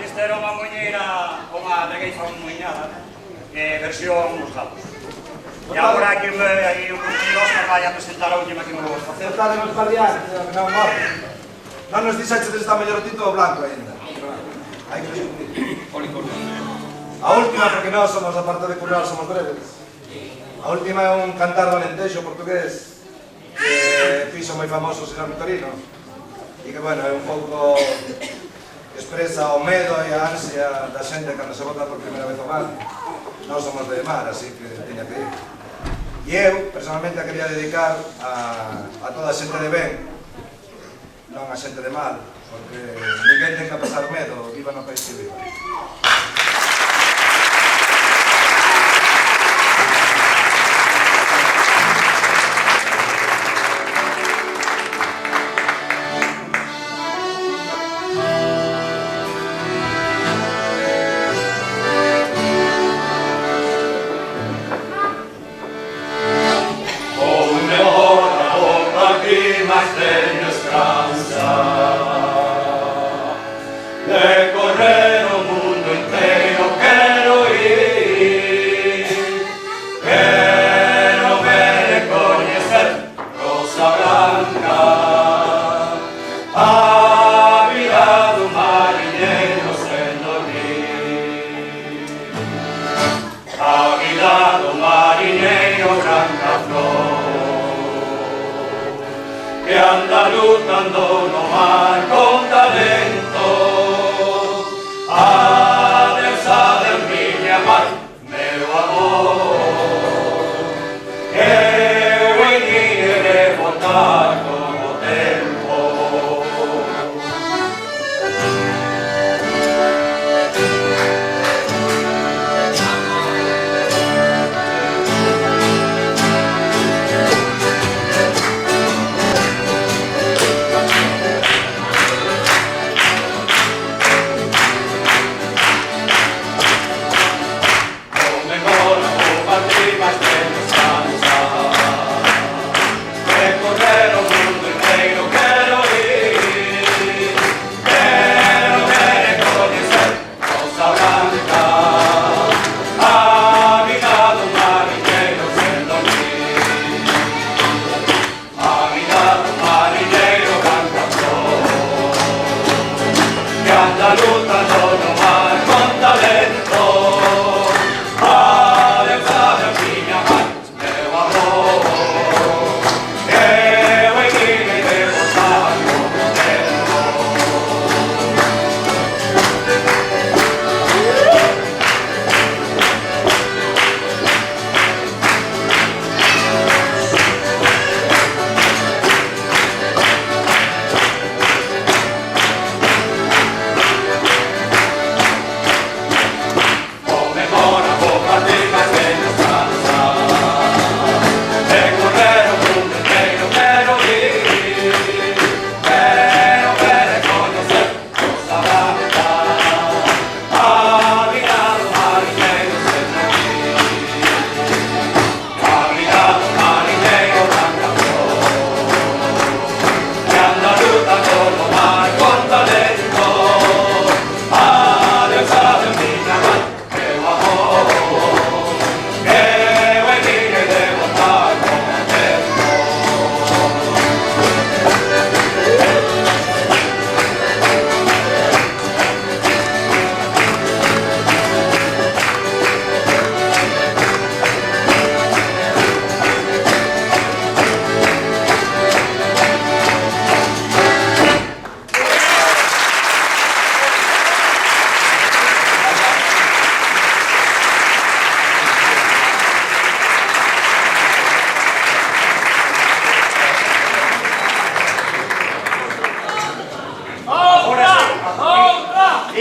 Esta era unha moñeira, unha regueifa moñada, versión Os Gatos. E agora aquí un compañero Óscar vai a presentar a última que me vou facer. Acertade nos pardiar, non morre. Non nos dixaxe que está mellor o tinto ou blanco ainda. Hai que descubrir. A última, porque nós somos, aparte de currar, somos breves. A última é un cantar do Alentexo portugués que fixo moi famoso o señor Vitorino e que, bueno, é un pouco expresa o medo e a ansia da xente cando se vota por primeira vez ao mar. Nós somos de mar, así que teña que ir. E eu, personalmente, a quería dedicar a toda a xente de ben, non a xente de mal, porque ninguén ten que pasar medo, viva no país que viva. De correr o mundo inteiro quero ir, quero ver e coñecer Rosa Blanca, a vida do mariñeiro sen dormir, a vida do mariñeiro branca flor, que anda lutando no mar con talento. A deusa de miña mar, meu amor, eu hei de voltar con o tempo.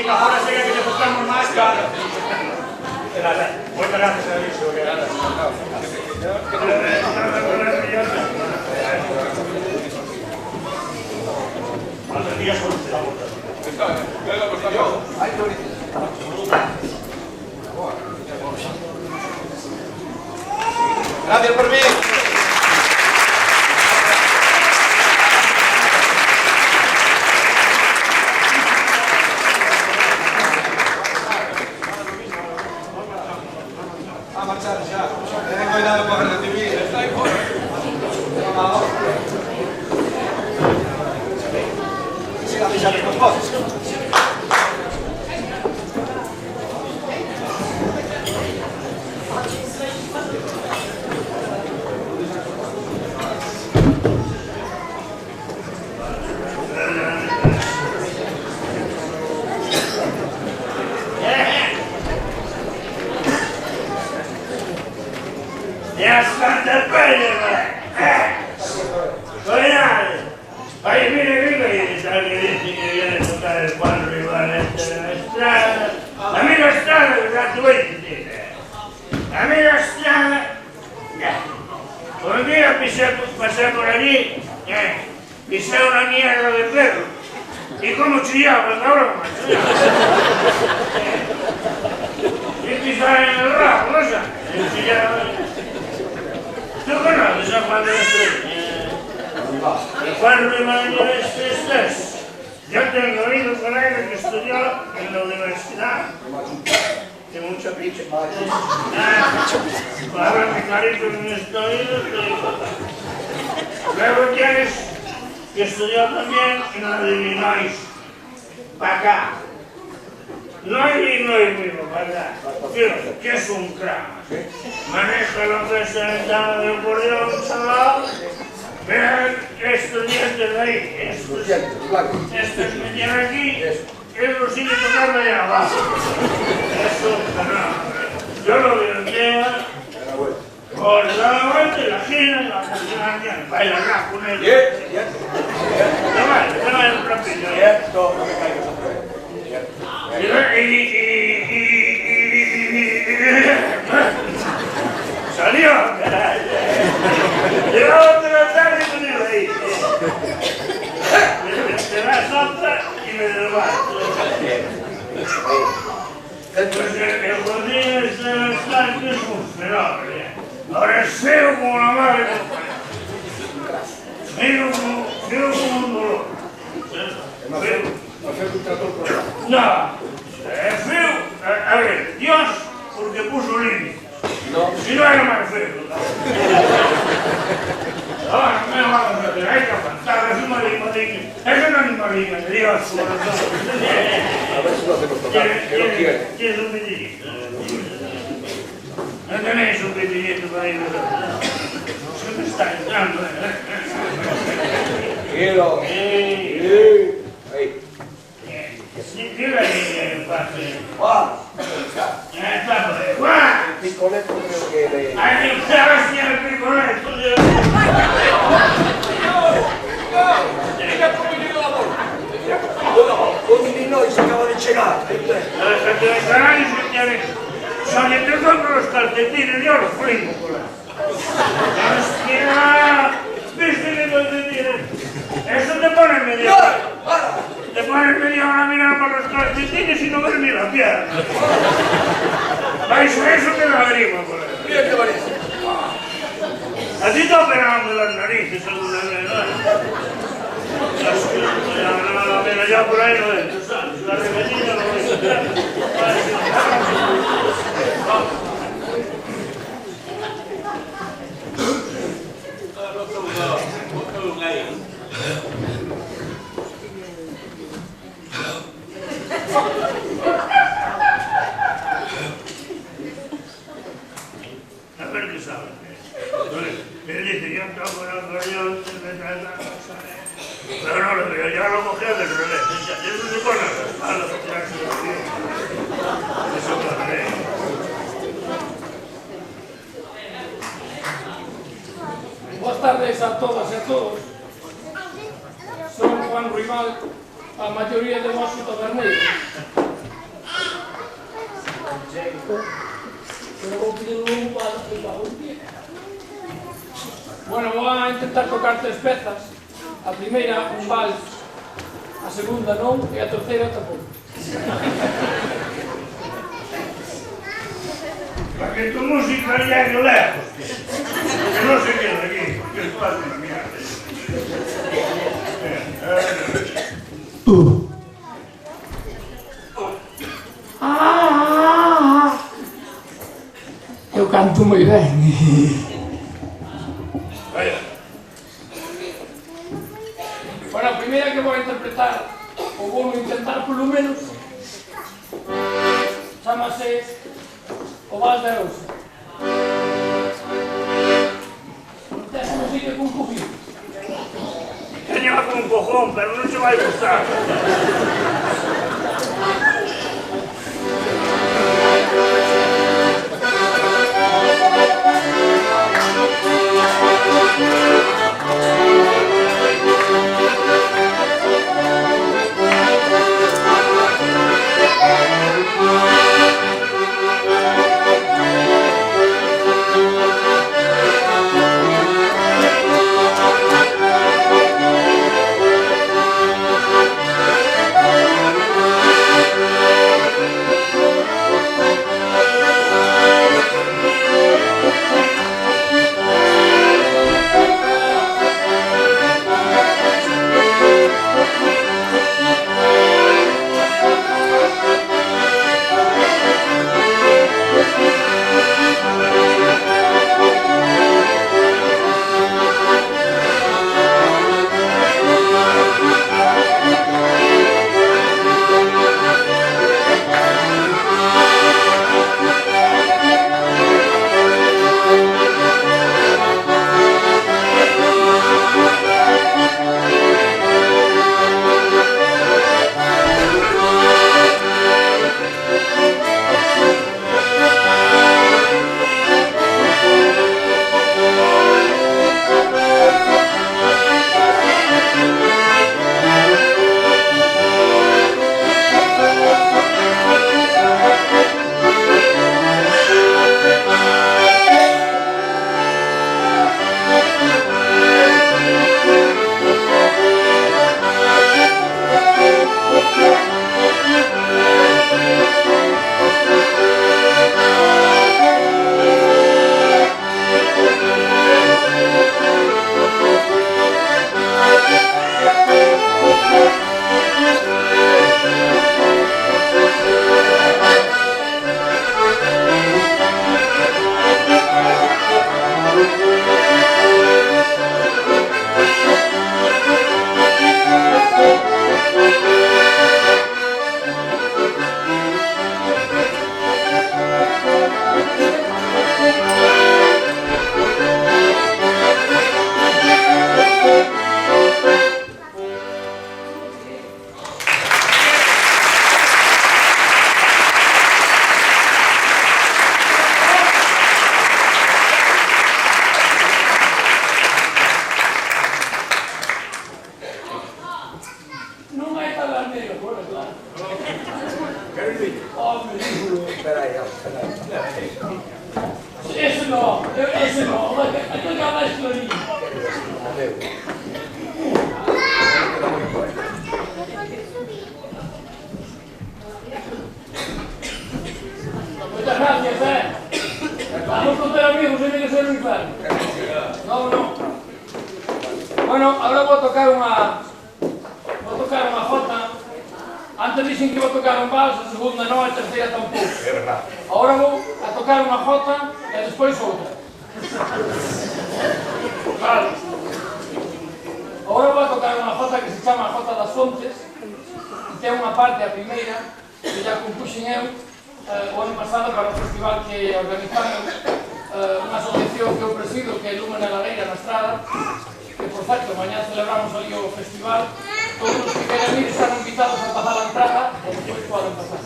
agora chega que necesitamos máis cara. Moitas gracias a iso. Cuántos días con usted la vuelta? Gracias por mí. A marchar xa. Ten cuidado para recibir. Está aí fora. Siga a deixar os voces. Ya están de pelo, Oigan, ahí mire, está que dice que viene a tocar el Juan Rival este de la Estrada. A mí la Estrada es gratuita. A mí la Estrada, ya. Un día pasé por allí, pisé una mierda de perro. Y como chillaba el cabrón, macho. Y pisaba en el rabo, ¿no sabes? Y chillaba. ¿Tú conoces a Juan de la Estrella? Juan Rival es. Yo tengo oído con él que estudió en la universidad. De mucha picha. Habla clarito en este oído. Luego tienes que estudió también en la de Illinois. Para acá. No hay Illinois mismo, para acá. Fíjate, que es un crama. Maneja lo que es el ventana del acordeón, chaval. Vean estos dientes de ahí. Estos que tienen aquí. Eso sigue tocando allá abajo. Eso, no. Yo lo veo por la vuelta y la gira y la canción. Baila rap con él. No vale el rapillo. No me caigas otra vez. Salió, caray. Llevaba otra tarde con él ahí. Me das otra y me desbato. El Rodríguez es un fenómeno. Ahora es feo como la madre. Feo como un dolor. No, es feo. A ver, Dios porque puso límites. Si no era más feo. Ahora me vamos a hacer, hay que aguantar, es un maligno. Es un animalino, Dios. A ver si lo hacemos tocar, que lo quiere. ¿Tienes un pitillito? ¿No tenéis un pitillito para ir? Se me está entrando. Quiero. Ahí. Sí, tira ahí el pase. Juan. Está por ahí. ¡Juan! Picoleto creo que le... ¡Ay, hostia, el picoleto! Un Illinois acaba de llegar. Déjate de canales que tienes. Son te compro los calcetines, yo los fringo por ahí. ¡Hostia! ¿Viste que calcetines? Eso te pone medio. Te pones media hora mirando por los calcetines y no ves ni la pierna. Vais a eso te la grima por ahí. Mira qué parece. A ti te operaron de las narices alguna vez, ¿no? Pero ya por ahí no es, tú sabes, la repetida no es. A ver qué sabes. Él dice, yo toco el acordeón, pero no lo veo, ya lo cogía del revés. Eso se pone a la espalda para tirarse el avión. Eso lo haré. Boas tardes a todas e a todos. Son Juan Rival, a maioría de vos taberneiros. Bueno, vou a intentar tocar 3 pezas. A primeira, un vals. A segunda non, e a terceira tampouco. Para que tu música llegue lejos, que no se quede aquí, porque esto hace una mierda. Eu canto moi ben. Bueno, a primeira que vou interpretar, ou vou intentar polo menos, chamase O Vals da Rosa. Tes música con cubio. Teño con un cojón, pero non se vai gustar. Ese no, aquel que habla esclarín. Muchas gracias, Vamos con ser amigos, tiene que ser un infierno. No, no. Bueno, ahora voy a tocar una jota. Antes dicen que iba a tocar un vals, a segunda no, a terceira tampouco. É verdade. Ahora vou a tocar unha jota e despois outra. Claro. Ahora vou a tocar unha jota que se chama Jota das Fontes, e ten unha parte, a primeira, que já compuxen eu o ano pasado para o festival que organizaron unha asociación que eu presido, que é Lume na Lareira, na Estrada, que, por certo, mañá celebramos ali o festival. Todos os que queran ir están invitados a pasar a entrada e despois poden pasar.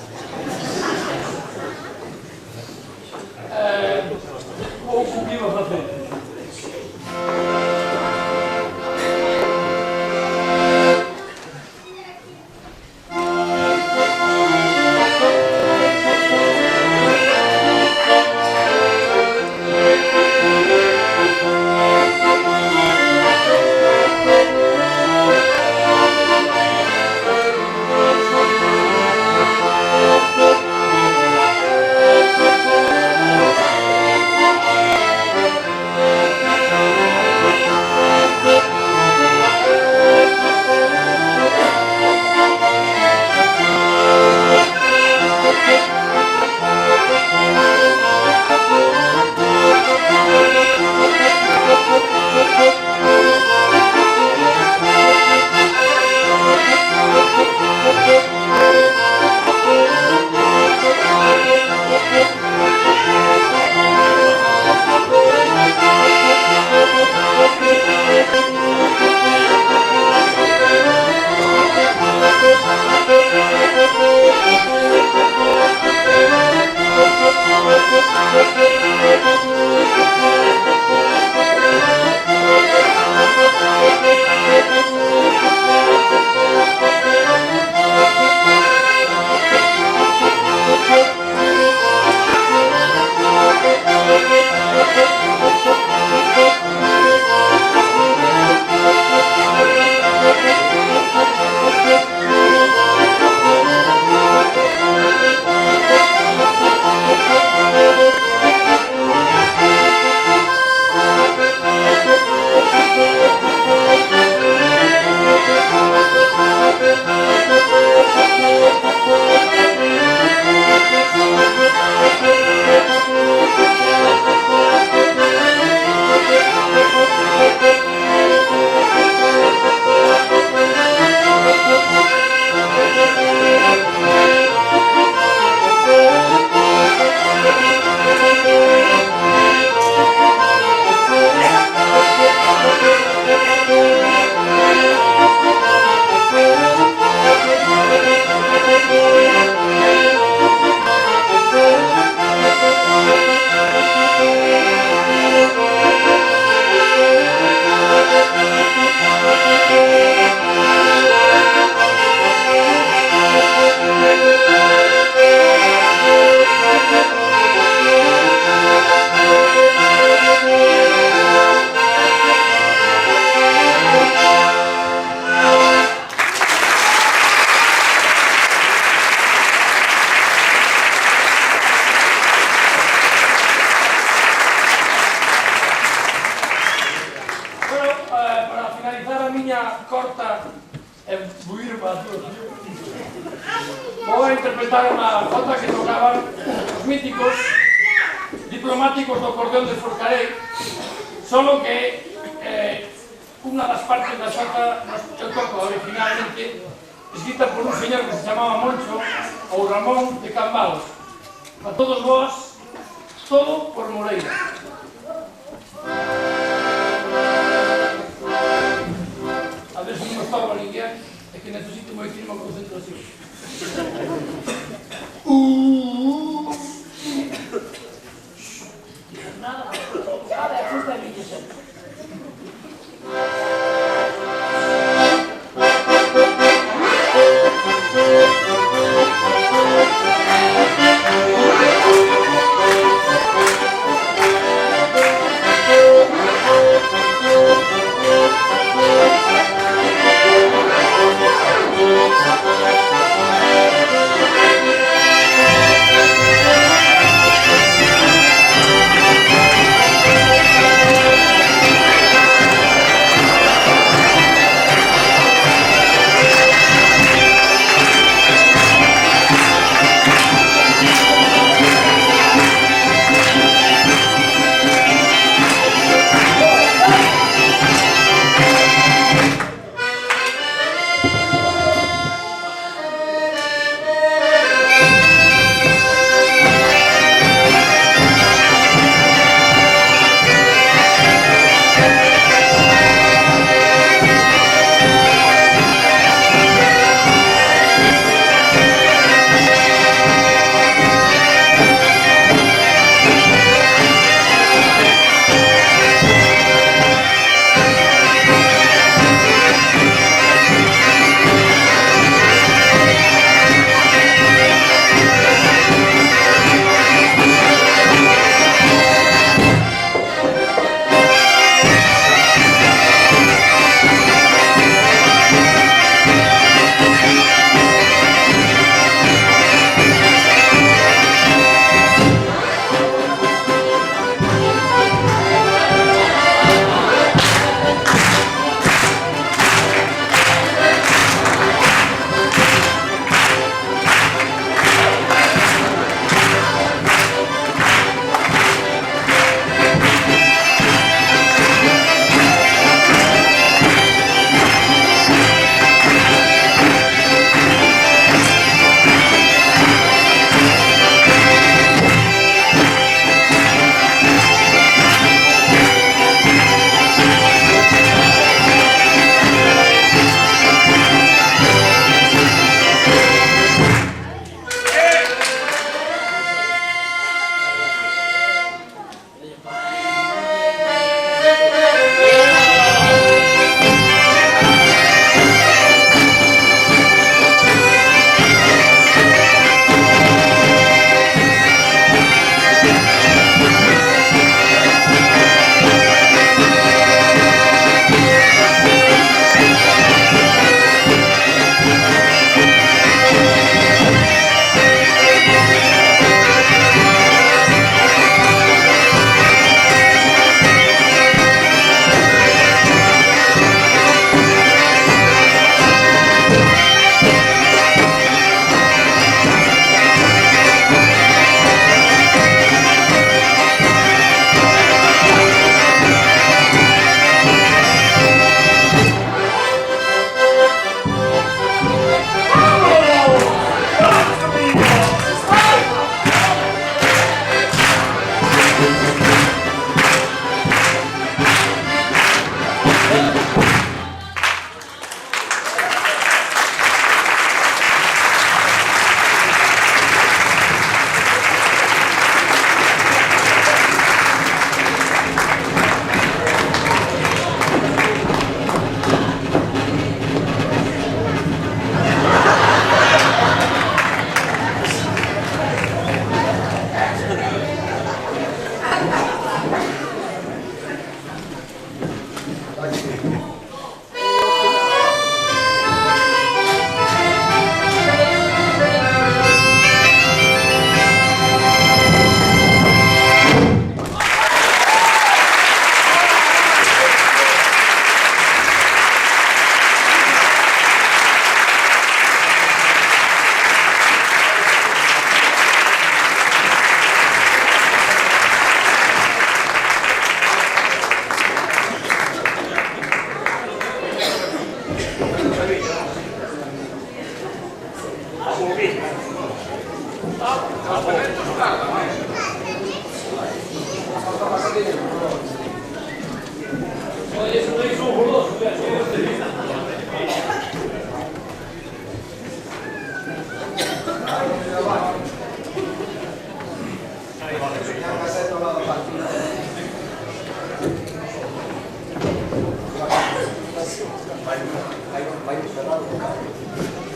Vou cumprir a facer. vino para ti. Vou a interpretar unha jota que tocaban os míticos diplomáticos do acordeón de Forcaré, solo que unha das partes da xota eu toco originalmente, escrita por un señor que se chamaba Moncho ou Ramón de Cambalos. Para todos vós, todo por Moreira. A ver se non me estorba ninguén, é que necesito moitísima concentración. Nada, nada, justo a miña sempre. convite. Oye, eso no hizo un goloso,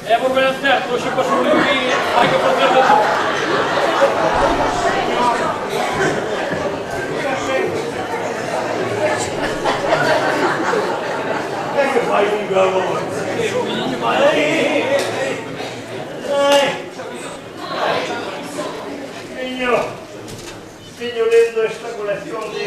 é por bem certo, hoje passou um dia, hay que fazer Que vai ligar agora? Niño lindo, esta colección de...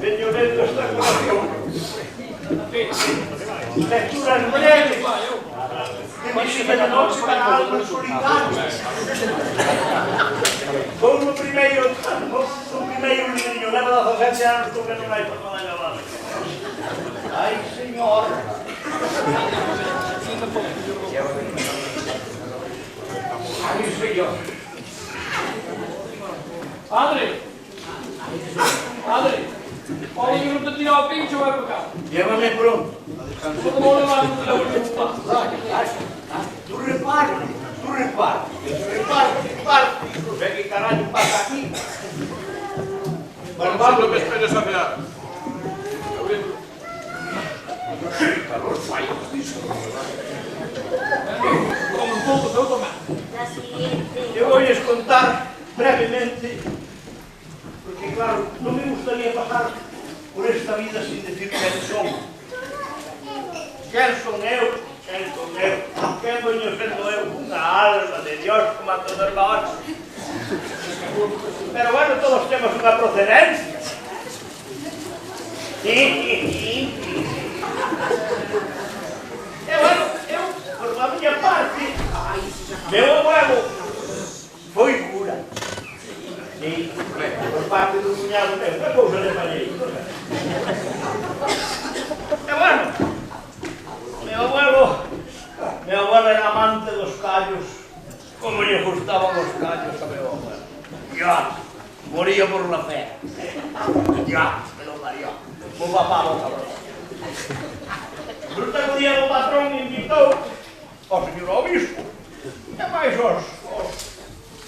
Niño lindo, esta colección. Lecturas breves. De Misión da Noche para almas solitárias. Vou no primeiro livrinho, leva 17 anos porque non hai para toda a gravada. Ai, Señor. Ai, Señor. Padre! Padre! Olha que não te tirar o pincho, vai para cá. Llévame pronto. Como vou levar no telefone? Tu repara. Vê que caralho passa aqui. Vamos que esperes a ver. Calor fai. Como um pouco, eu tomar. Eu vou-lhes contar brevemente, porque claro, non me gustaría pasar por esta vida sin decir quen son. Quen son eu? Quen veño sendo eu? Unha alma de Dios como a todo hermano. Pero bueno, todos temos unha procedencia. E bueno, eu, por a miña parte, meu abuelo foi cura. Sí, por parte do cuñado meu, que cousa de palleiro. E bueno, meu abuelo era amante dos callos, como lle gustaban os callos a meu abuelo. Ya, moría por la fe. Ya, me lo parió. Mo papá, cabrón. Resulta que o día do patrón invitou ao señor obispo e máis os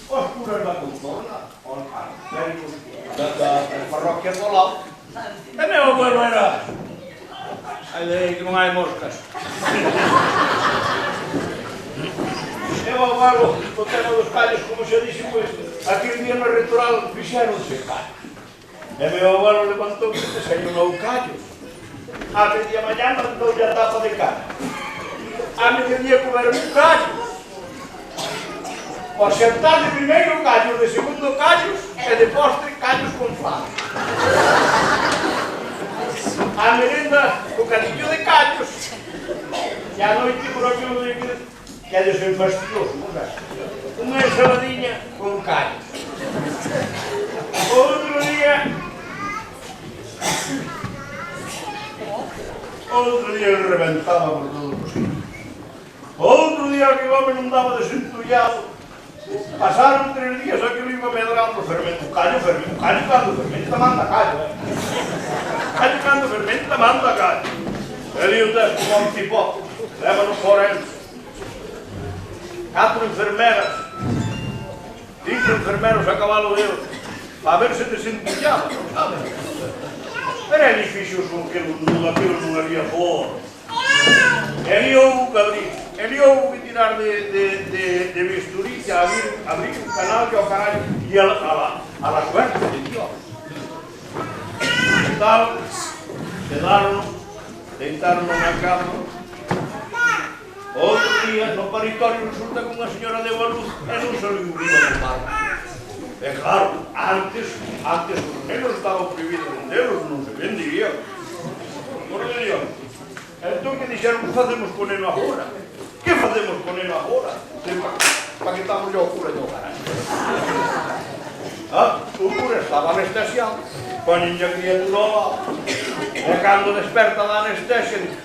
curas da cultura, os médicos da parroquia do lado. E meu abuelo era... Ai de aí que non hai moscas. Meu abuelo, no tema dos callos, como xa dixo, pois, aquel día no rectoral fixeronse callos. E meu abuelo levantou e desayunou callos. A media mañá mandoulle a tapa de callo. A mediodía comeron un callo. Por xantar de primeiro callos, de segundo callos e de postre callos con flan. A merenda co cadillo de callos. E a noite por aquilo de que é de ser fastidioso, unha ensaladinha con callos. Outro día ele reventaba por todos os sitios. Outro día que o home non daba desentullado. Pasaron 3 días aquilo iba medrando fermento. Callo cando fermenta manda callo. Callo cando fermenta manda callo. E o tes como un tipo, lévano forense. 4 enfermeras, 5 enfermeros a cabalo dele, para ver se desentullaba, non sabes? Pero é difícil que aquilo non había forno. E houve que abrir, houve que tirar de bisturí e abrir un canal que ao carallo e a la suerte de Dios. Quedaron, deitaron na cama. Outro día, no paritorio, resulta que unha señora deu a luz e non saliu viva do mar. E claro, antes os negros estaban prohibidos vendelos, non se vendirían. Por Dios. Entón que dixeron, que facemos con eno agora? Que facemos con eno agora? Para que estamos yo cura do caralho. estaba anestesiado, poñenlle a criatura ao lado, e cando desperta da anestesia, dice,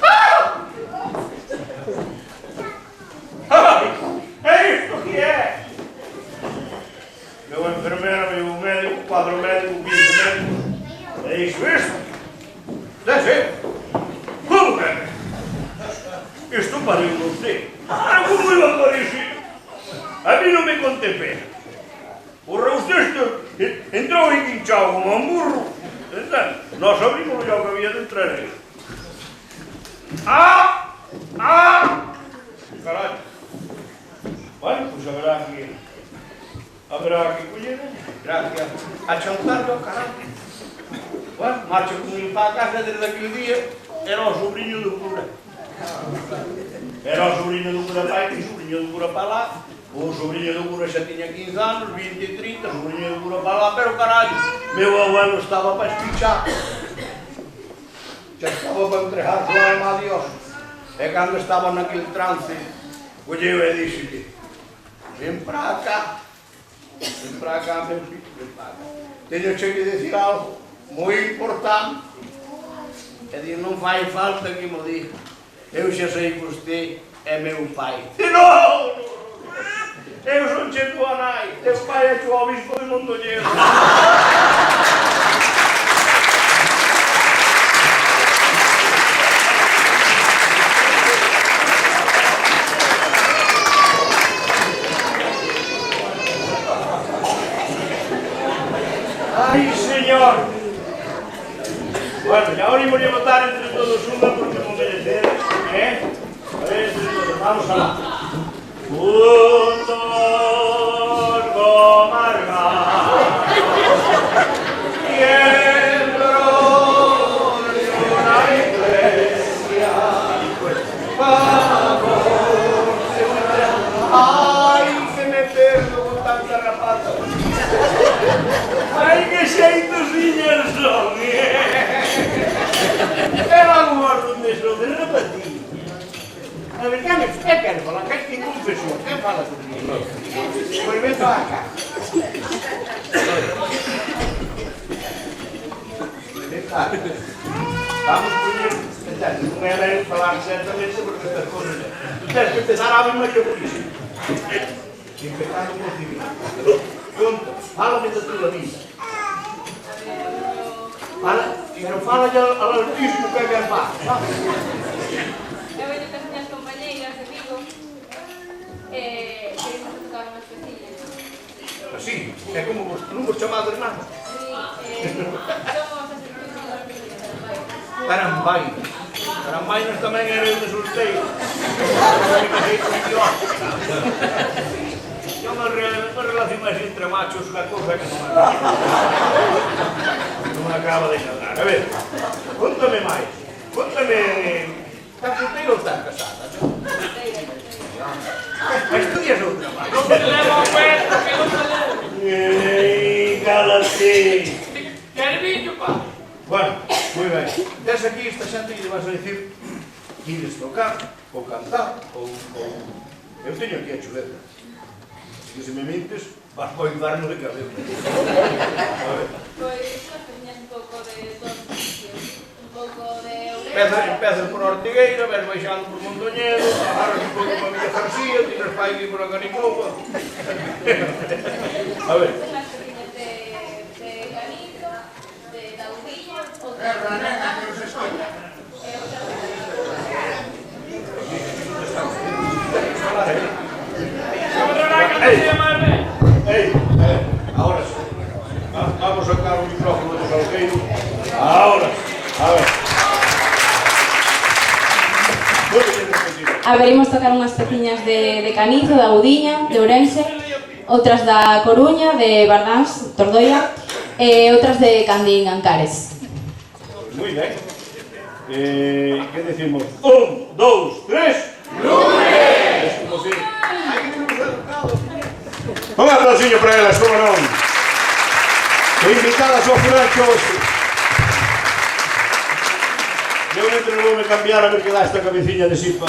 ¡ai! É isto que é? Meu enfermero, meu médico, cuadro médico, 15 médicos, é isto? Sí. Como que é? Isto pariu non sei. Como iba a parecer? A mí non me conte pena. O rosto este entrou enguinchado como un burro. Nós abrimos já o que había de entrar aí. Caralho. Bueno, pois haberá que coller, gracias a chantarlo, caralho. Bueno, marcho con ele para a casa desde aquele día, era o sobrinho do cura. Era o sobrinho do cura para aqui, o sobrinho do cura para lá. O sobrinho do cura xa tiña 15 anos, 20 e 30, o sobrinho do cura para lá, pero caralho, meu abuelo estaba para espichar. Já estaba para entregar a alma a Dios. E cando estaba naquele trance, colleu e dixo-lhe, ven para cá, meu filho, ven para cá. Teño che que decir algo moi importante. E digo, non fai falta que mo diga. Eu xa sei que usted é meu pai. Non! Eu son che tua nai. Teu pai é o obispo de Mondoñedo. Ai, señor. Bueno, ya ahora íbamos a votar entre todos una porque no merecer, ¿eh? A ver, entre todos, vamos a la. Juntos comarca y el rol de una iglesia, pues vamos de una. Ay, que me perdo con tanta rapata. Ai, que xeitosinhas son, eu aguardo deso de repetir. A ver, que quero falar? Que ten confesión? Que fala comigo? Pois ven para cá. Ven para cá. Vamos poñer, non é ben falar certamente porque estas cosas tu tens que empezar a abrir mayor por iso. Empezando por civil. Conta, fálame da tua vida. Fala, e non fala ya ao altismo que é faz. Eu veño das miñas compañeiras de Vigo queremos tocar unhas pesillas. Así, é como vos, non vos chamades nada. Somos as exclusivas de Tarambai. Tarambai nos tamén era de solteiro. Eu me relaciono entre machos unha cosa que non acaba de cadrar. A ver, contame máis. Contame, estás solteiro ou estás casada? Estudias outra máis. Non me levo a cuento que non me levo. Cálate. Querviño, pa. Bueno, moi ben. Tes aquí esta xente e vas a dicir queres tocar, ou cantar, ou... Eu teño aquí a chuleta. Que se me mintes, vas para o inferno de cabeza. A ver. Pois as pesillas un pouco de todos os sitios. Un pouco de Empezas por Ortigueira, ves baixando por Mondoñedo, agarras un pouco para a Villa García, tiras para aquí por a Canicopa. A ver. Son as pesillas de Canizo, de Daudiño, outras de Granada. Ei, ahora sí. Vamos a sacar un micrófono de Salgueiro. Ahora, a ver. A ver, imos tocar unhas peciñas de Canizo, da Audiña, de Ourense, outras da Coruña, de Bardáns, Tordoia, e outras de Candín, Ancares. Muy ben. Que decimos? 1, 2, 3. ¡Lunes! Como si... Un aplausillo para elas, como non? Invitadas ao Furancho hoxe. Eu entro non vou me cambiar a ver que dá esta cabeciña de sipa.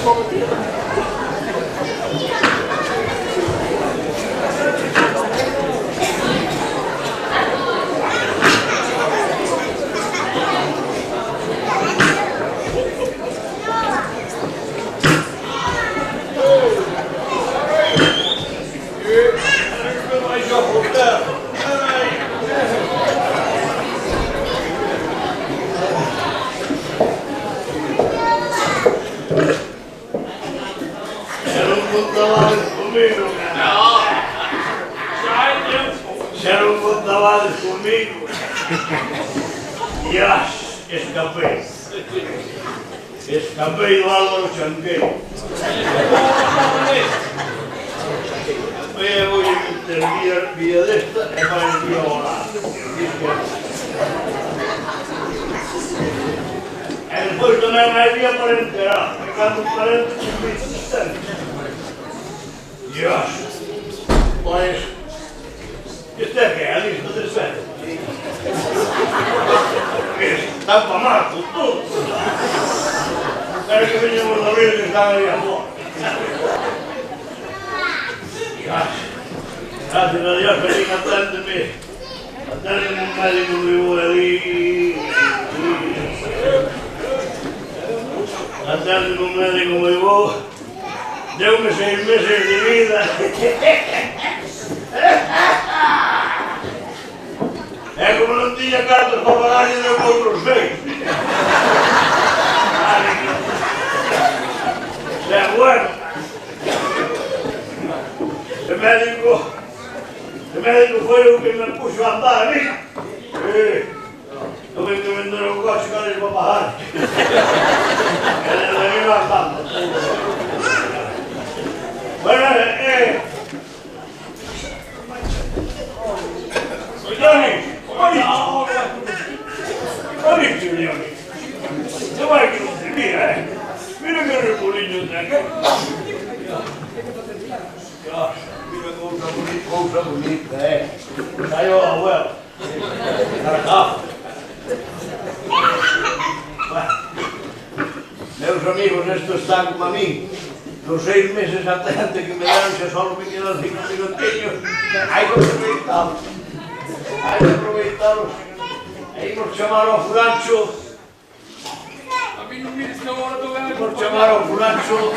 Se non contavate conmigo, escapei do Álvaro Chanqueiro. E vou meter vía desta e vai vía ao lado. E depois tamén hai vía para enterar, e cando parente se distante. Dios, pois, isto é que é a lista de espera. Está para mato, tudo. Espero que venhamos a ver que están aí afora. Gracias a Dios que vin aténdeme. Aténdeme un médico que vivo ali. Aténdeme un médico que vivo. Deu-me 6 meses de vida. É como non tiña cartas para pagar e deu outros 6. É bueno. O médico foi o que me puxo a andar a mí. Eu venho que vender un coche que eles para pagar. Eles me vino andando. Bueno, Johnny, Johnny, non vai che non ti mira, mira che repuliño ten. Mira cousa bonita, Sai o abuelo. Meus amigos, estos están como a mí. Los 6 meses antes que me dan, se solo me quedan 5 minutinhos. Hai que aproveitarlos. Hai que aproveitarlos. Aí por chamar ao fulancho. A mí non mires na hora do verano. Por chamar ao fulancho.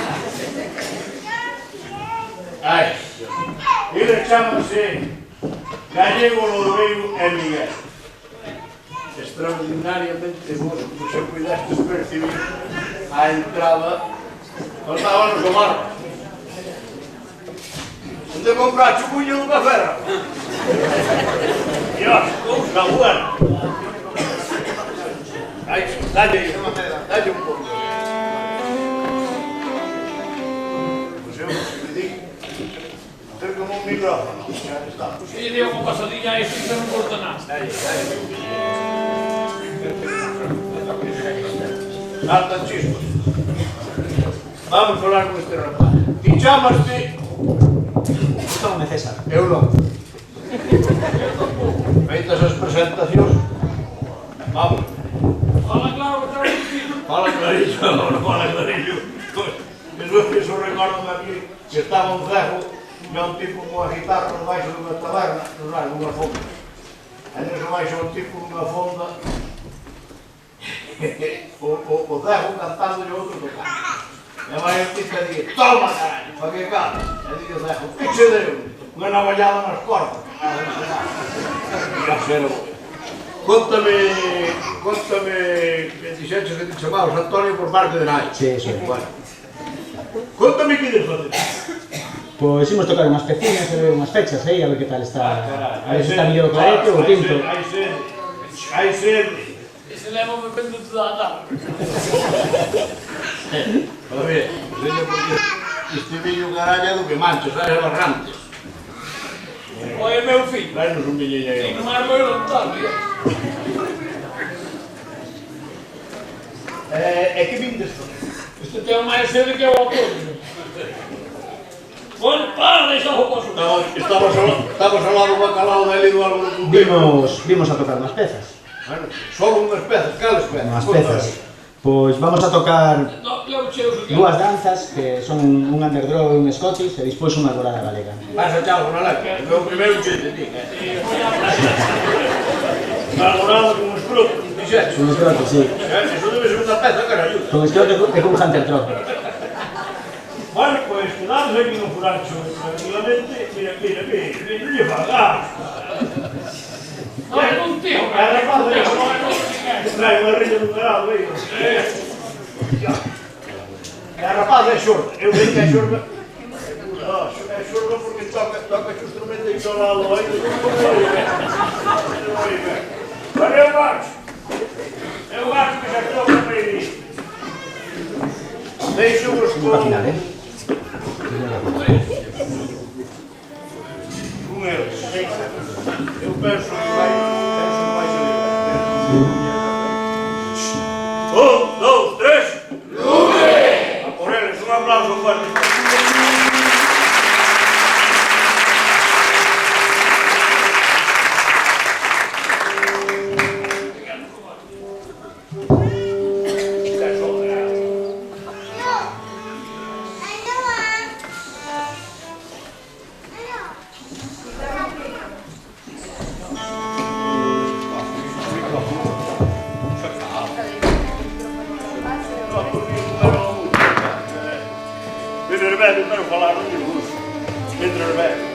Ai. Ele chama-se Gallego Loureiro e Miguel. Extraordinariamente vos, se cuidastes percibir a entrada. Faltábanos o mar. Onde compraste o puño dunha ferra? Dios, cousa buena. Dalle un pouco. Pois eu me digo, ter como un micrófono. Xa está. Si lle deu unha pasadilla a este, non corta nada. Saltan chispas. Vamos falar con este rapaz. Ti chamaste? Chámame César. Eu non. Feitas as presentacións, vamos. Fala claro, clarísimo. Fala clarillo. Eso recordo aquí que estaba un cejo e un tipo con unha guitarra no baixo dunha taberna, nunha fonda. E nese baixo un tipo nunha fonda, o cejo cantando e o outro tocando. E a mãe tipo dice, toma caralho, para que canta? E dice o cejo, que che deu? Unha navallada nas cordas. Contame, que dixeches que te chamabas Antonio por parte de nai. Sí, eso é. Bueno. Contame que ides facer. Pois imos tocar unhas peciñas e ver unhas fechas, a ver que tal está. A ver se está mellor o clarete ou o tinto. Hai sede. E se leva me pendo toda a tarde. A ver, porque este vello carallo do que mancho, sabes, barrantes. Oye, meu fillo. Trainos un viñeño aí. E non armo eu non tal, mira. E que vindes facer? Este ten máis sede que o autónomo. Bueno, para, deixa o poso. Estamos ao lado do bacalao dele do Álvaro Cunqueiro. Vimos a tocar unhas pezas. Bueno, só unhas pezas, cales pezas? Unhas pezas. Pois vamos a tocar Levo cheos o dúas danzas que son un underground e un Scottish e despois unha colada galega. Pasa, chao, non la que o primeiro chiste, ti. Valorado con uns frutos, dixetes. Con escroto, sí. Eso debe ser unha peza, carallo. Con escroto e con Hunter Trop. Bueno, pues quedamos aquí no furacho, tranquilamente, mira, non lle fagas. Non é un tío, É rapaz de trae unha riña dun carado, veio. É rapaz de xorda, eu vejo que é xorda. É xorda porque toca justamente isolado aí. Mas eu acho que xa toca para ir. Deixo-vos con... Para final, con eles. Eu penso que vai salir. 1, 2, 3. Lume! A por eles, un aplauso fuerte. Eu quero falar no discurso. Entre os velhos.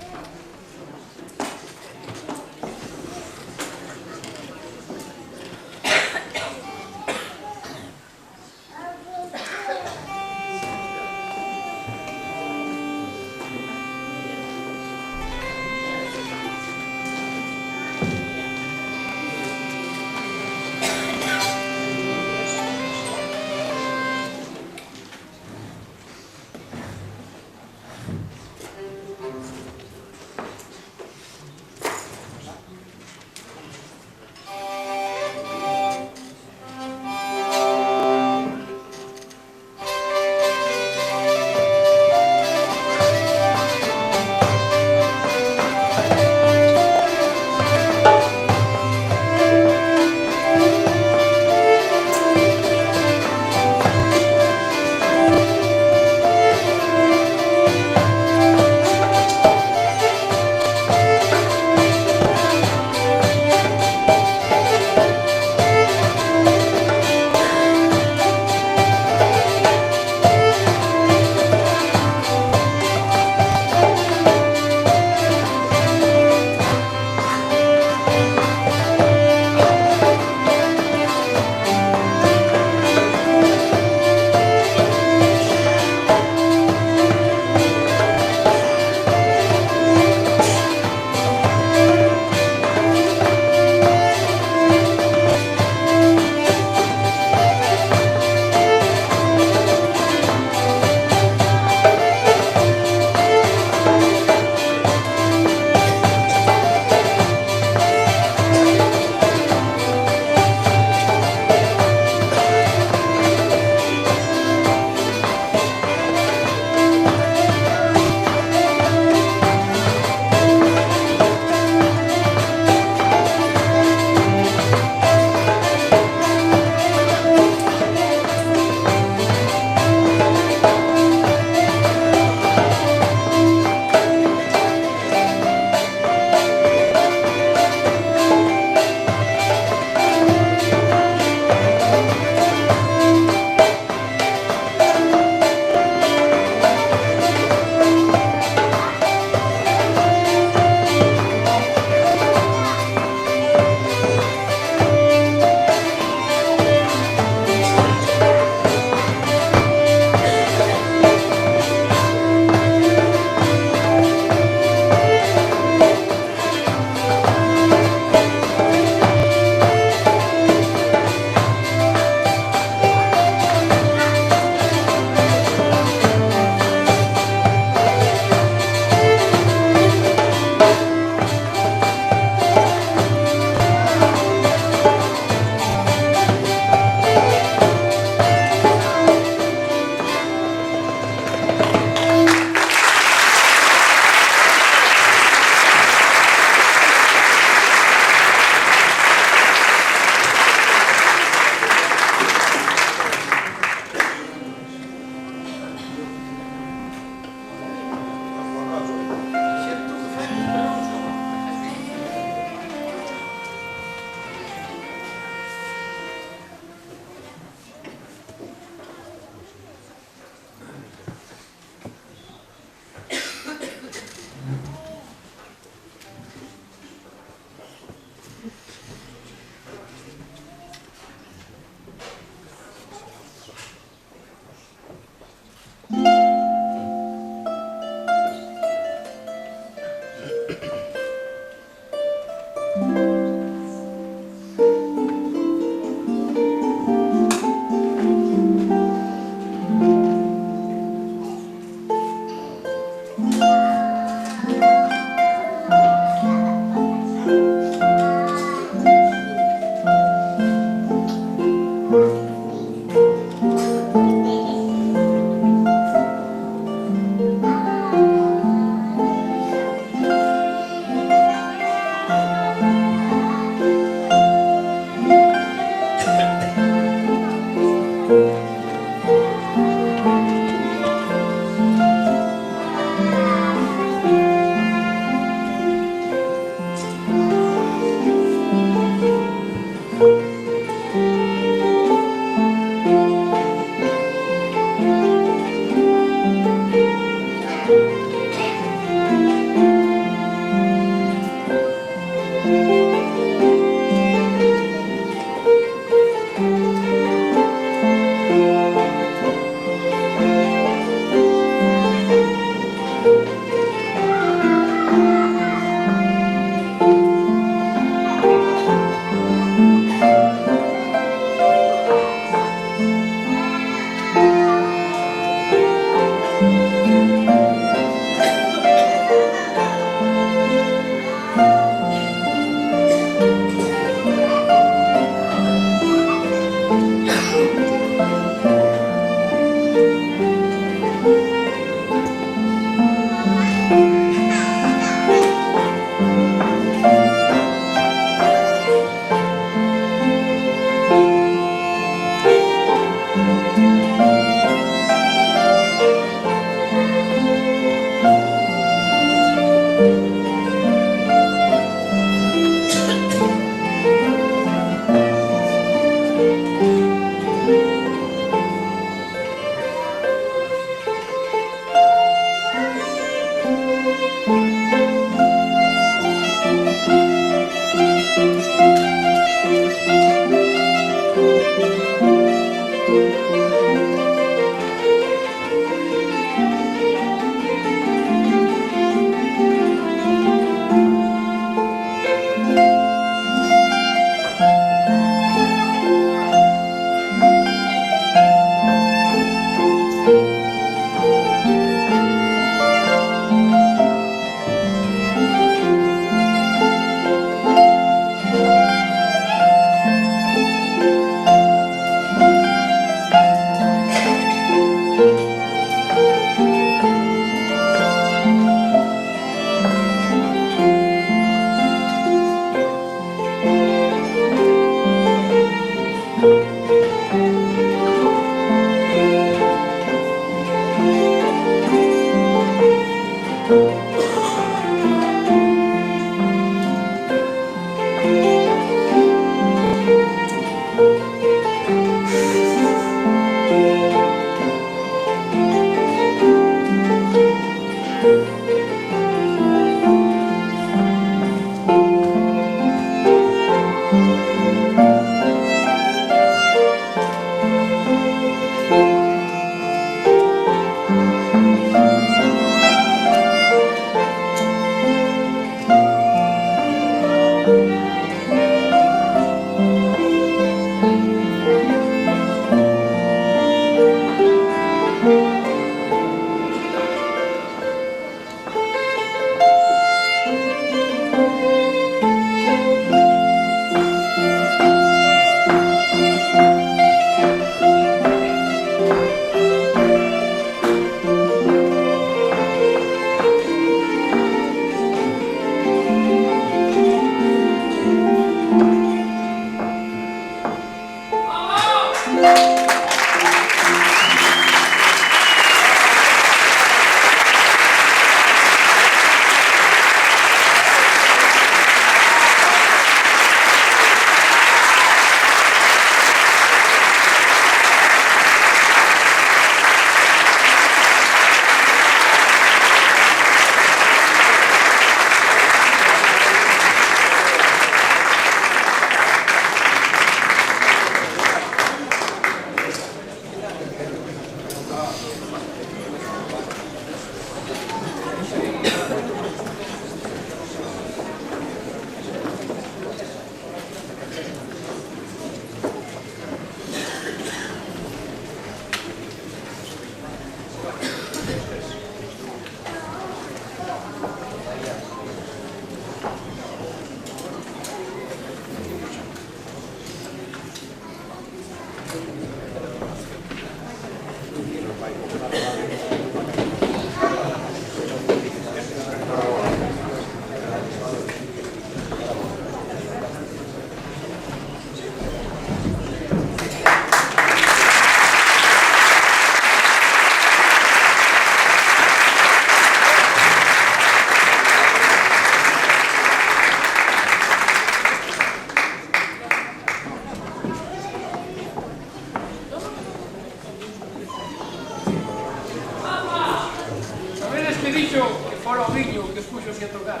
Sabedes que dixo que fora o viño que os puxo a tocar?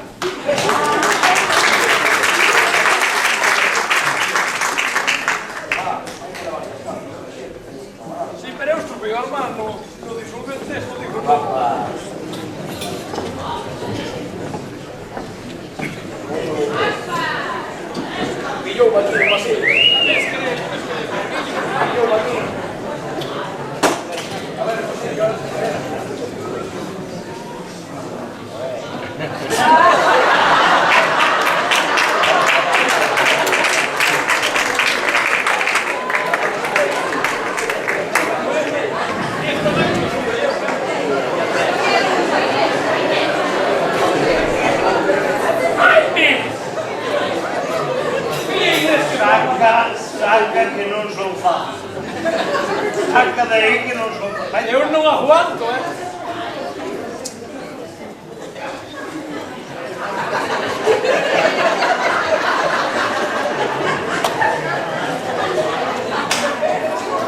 Sí, pero eu estuve ao mano no disolvente esto, digo, non. Pillou o batín, Basilio. Pillou o batín. A ver, Basilio, a ver. Saca que non son fácil. Saca de aí que non son fácil. Eu non aguanto,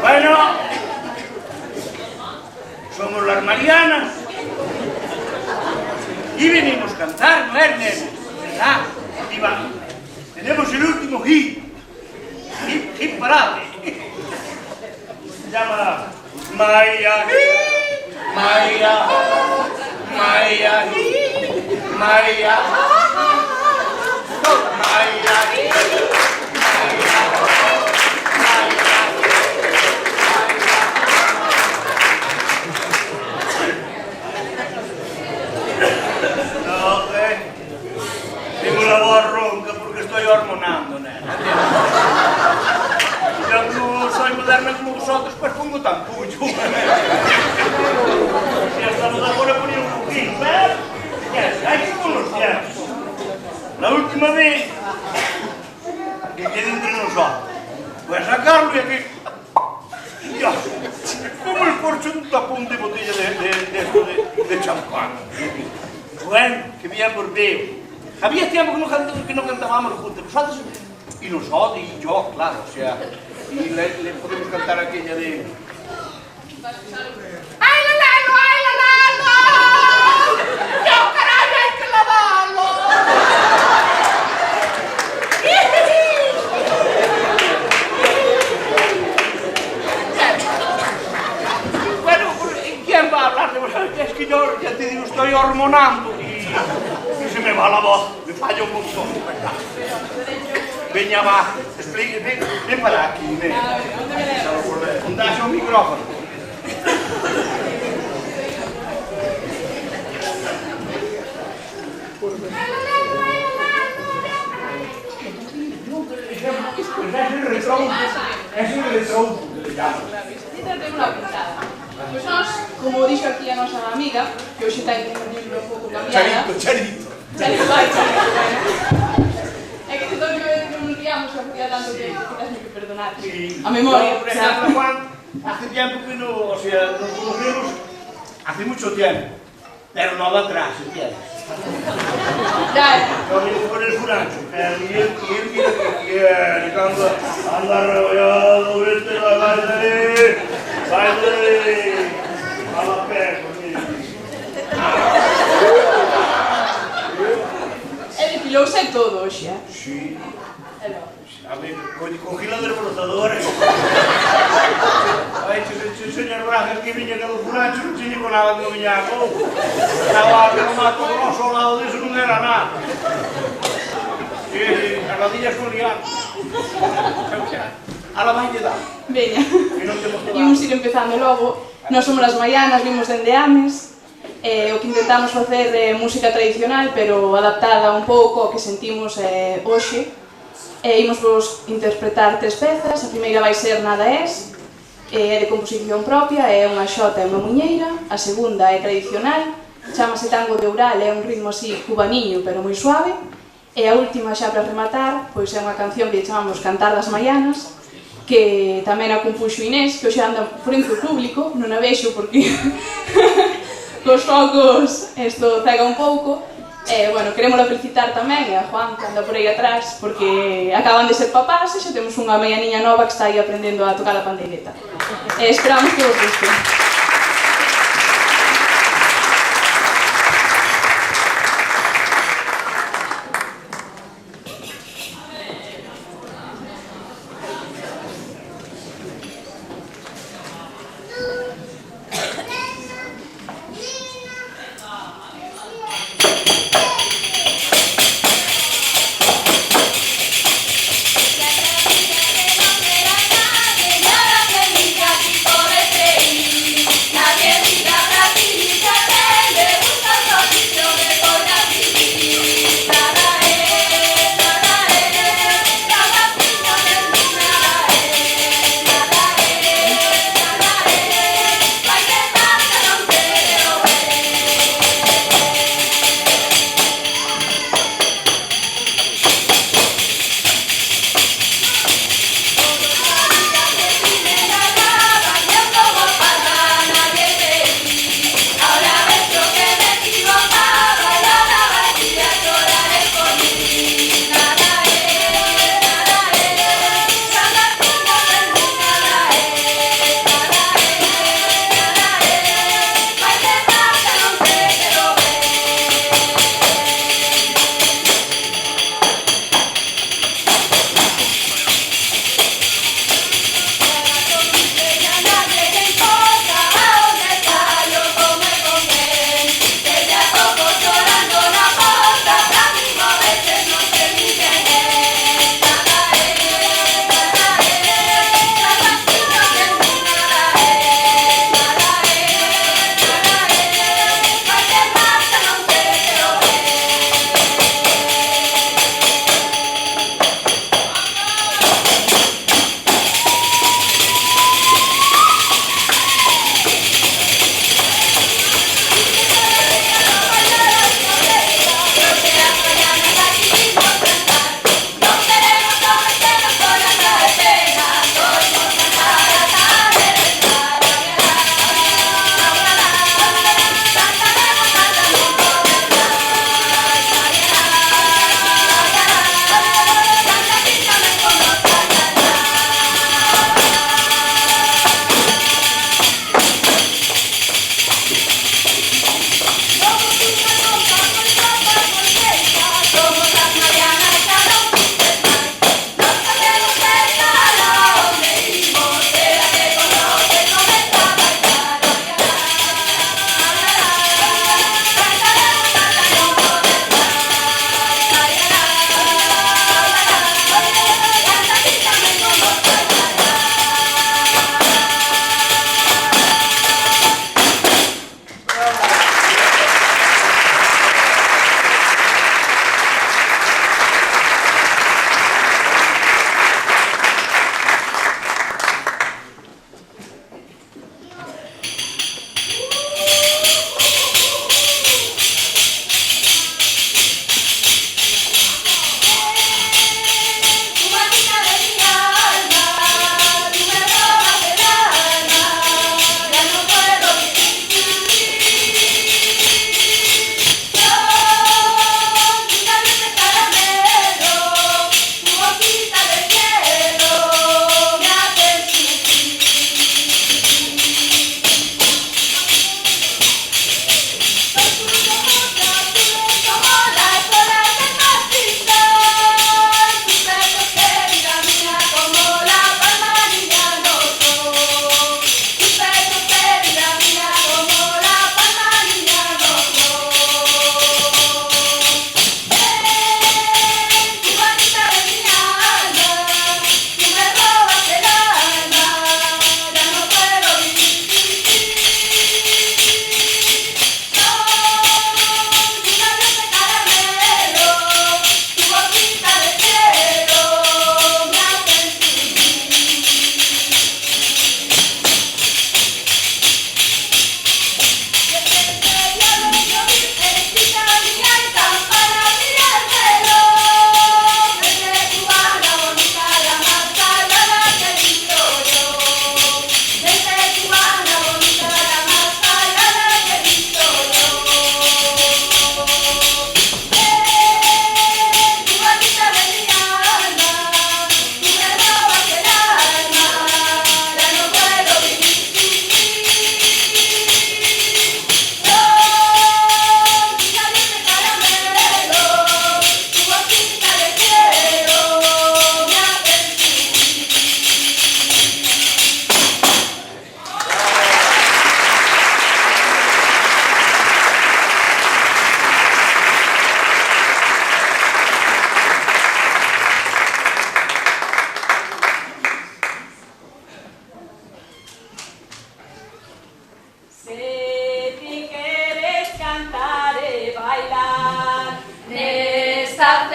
Bueno, somos las Marianas y venimos a cantar, ¿no es, nene? ¿Verdad? Y va, tenemos el último hit parade. Se llama Maya, Maya, Maya, Maya, tengo la voz ronca porque estoy hormonando, nena. Ya no soy moderna como vosotros, pues pongo tan puyo. Ya estamos ahora poniendo un poquito, ¿verdad? Ya, hay que conocer. La última vez que quede entre nosotros, voy a sacarlo y aquí... Dios, como el corcho un tapón de botella de champán. Bueno, que bien por veo. Había tiempo que no cantábamos juntos, nosotros y nosotros y yo, claro, o sea, y le podemos cantar aquella de... ¡Ay, la lalo, ay, la lalo! ¡Yo, caray, hay que lavarlo! Bueno, ¿quién va a hablar de vosotros? Es que yo, ya te digo, estoy hormonando y se me va la voz, me falla un montón, ¿verdad? Veña, va, explique, ven para aquí, ven. Dase un micrófono. Es un retrouso que le llaman. Tengo unha pintada. Pois nós, como dixo aquí a nosa amiga, que hoxe ten un libro un pouco cambiada. Charito. Charito, bueno. É que entón que non liamos que facía tanto que quizás me que perdonar. A memoria. Por ejemplo, Juan, hace tiempo que no, o sea, nos conocemos hace mucho tiempo, pero no de atrás, ¿entiendes? Yo vivo con el furancho, pero y él quiere que quiere, cuando anda arrollado, vete la baile, a la perra, Ele depilouse todo hoxe, Sí. A ver, cogí la desbrozadora. Ay, señor Brajas, que viña que do furancho, non tiña con nada que non viña a couco. Estaba que non mato grosso ao lado disso non era nada. Sí, as rodillas con liar. A la vai lle dá. Veña, imos ir empezando logo. Nós somos as Marianas, vimos dende Ames. O que intentamos facer é música tradicional, pero adaptada un pouco ao que sentimos hoxe. Imos vos interpretar 3 pezas. A primeira vai ser Nada es, é de composición propia, é unha xota e unha muñeira. A segunda é tradicional, chamase Tango de Oural, é un ritmo así cubaniño, pero moi suave. E a última, xa para rematar, pois é unha canción que chamamos Cantar das Maianas, que tamén a compuxo Inés, que hoxe anda por entre o público, non a vexo porque cos focos isto cega un pouco. Bueno, querémola felicitar tamén, e a Juan, que anda por aí atrás, porque acaban de ser papás e xa temos unha maianiña nova que está aí aprendendo a tocar a pandeireta. Esperamos que vos guste. Por este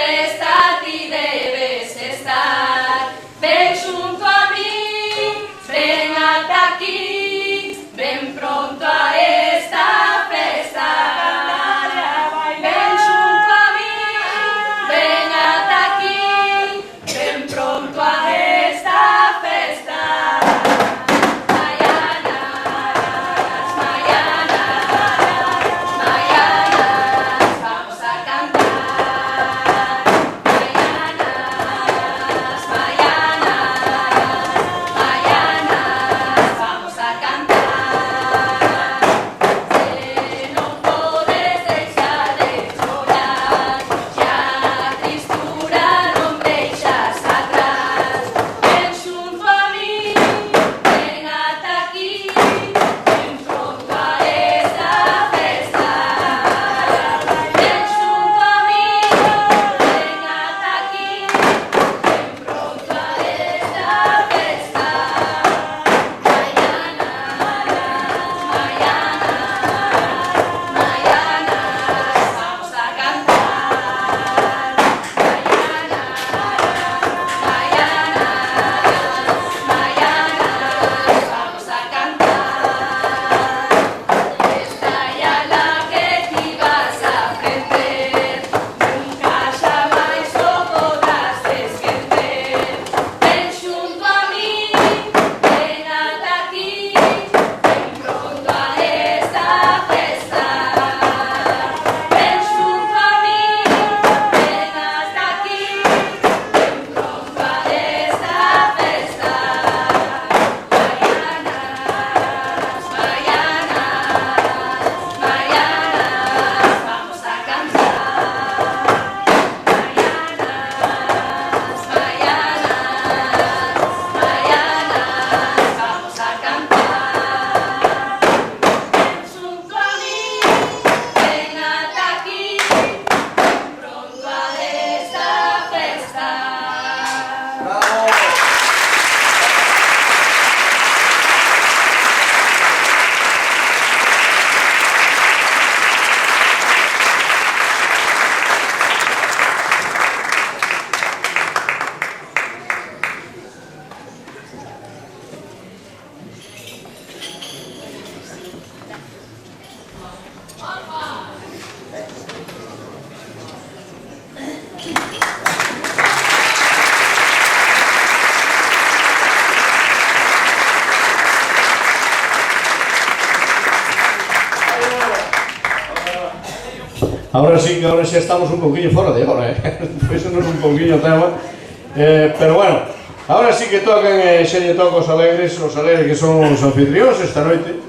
festa ti debes estar. Ven xunto a mí, ven ata aquí, ven pronto a esta festa. Ven xunto a mí, ven ata aquí, ven pronto a esta festa. Ahora sí que ahora xa estamos un poquinho fora de hora, Pois non é un poquinho tema, pero bueno, ahora sí que tocan, xa lle toca os alegres que son os anfitrións esta noite,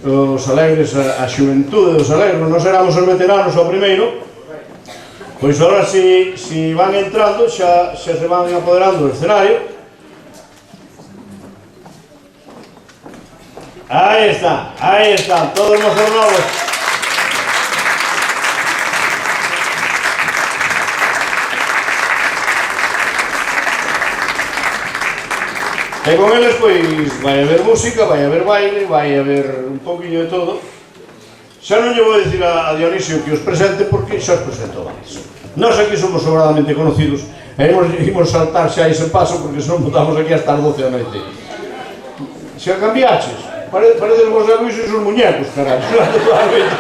os alegres, a xuventude dos alegres, non éramos os veteranos ao primeiro, pois ahora si van entrando, xa se van apoderando do escenario. Aí está, todos mozos novos. E con eles, pois, vai haber música, vai haber baile, vai haber un poquinho de todo. Xa non lle vou dicir a Dionisio que os presente porque xa os presentou antes. Nós aquí somos sobradamente conocidos e imos saltar xa ese paso porque senón botamos aquí hasta as 12 da noite. Xa cambiaches, pareces vos avisos os muñecos, caralho, durante toda a noite.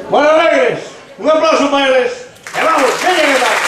Bueno, alegres, un aplauso para eles. E vamos, que lleguen lá.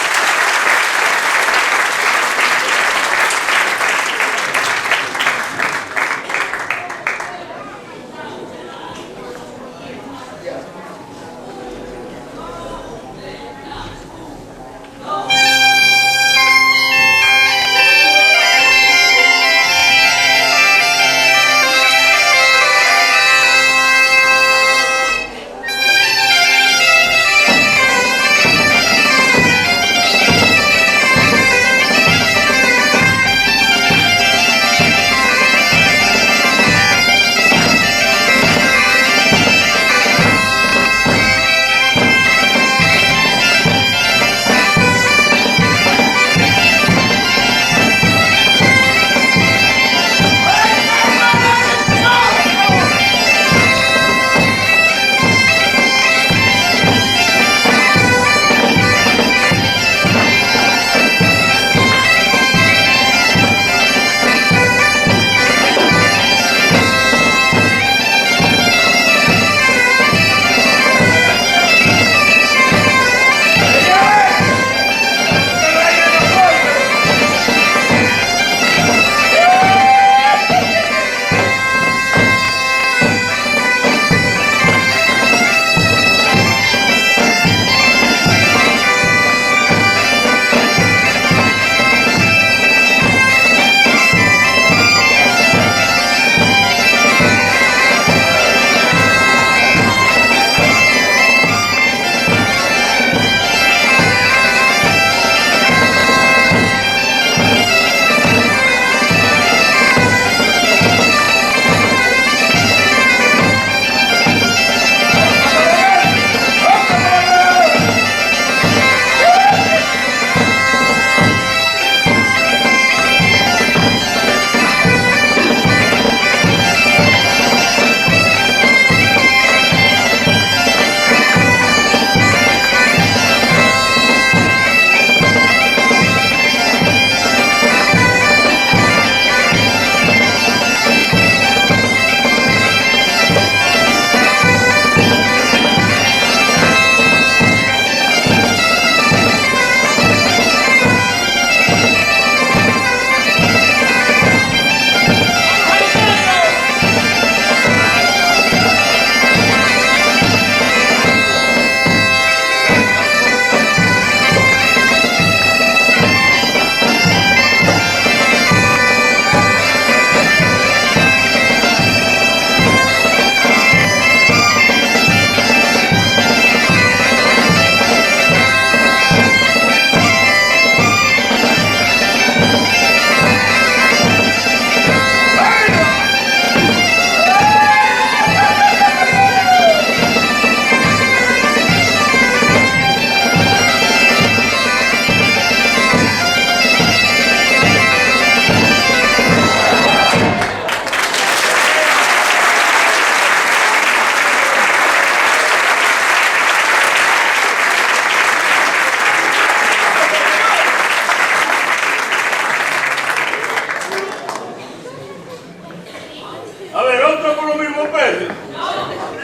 parece?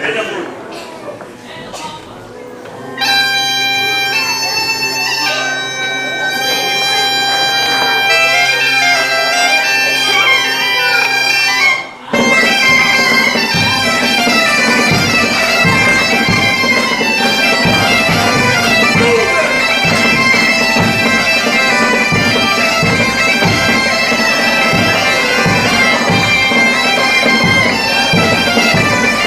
Veña, pues. Thank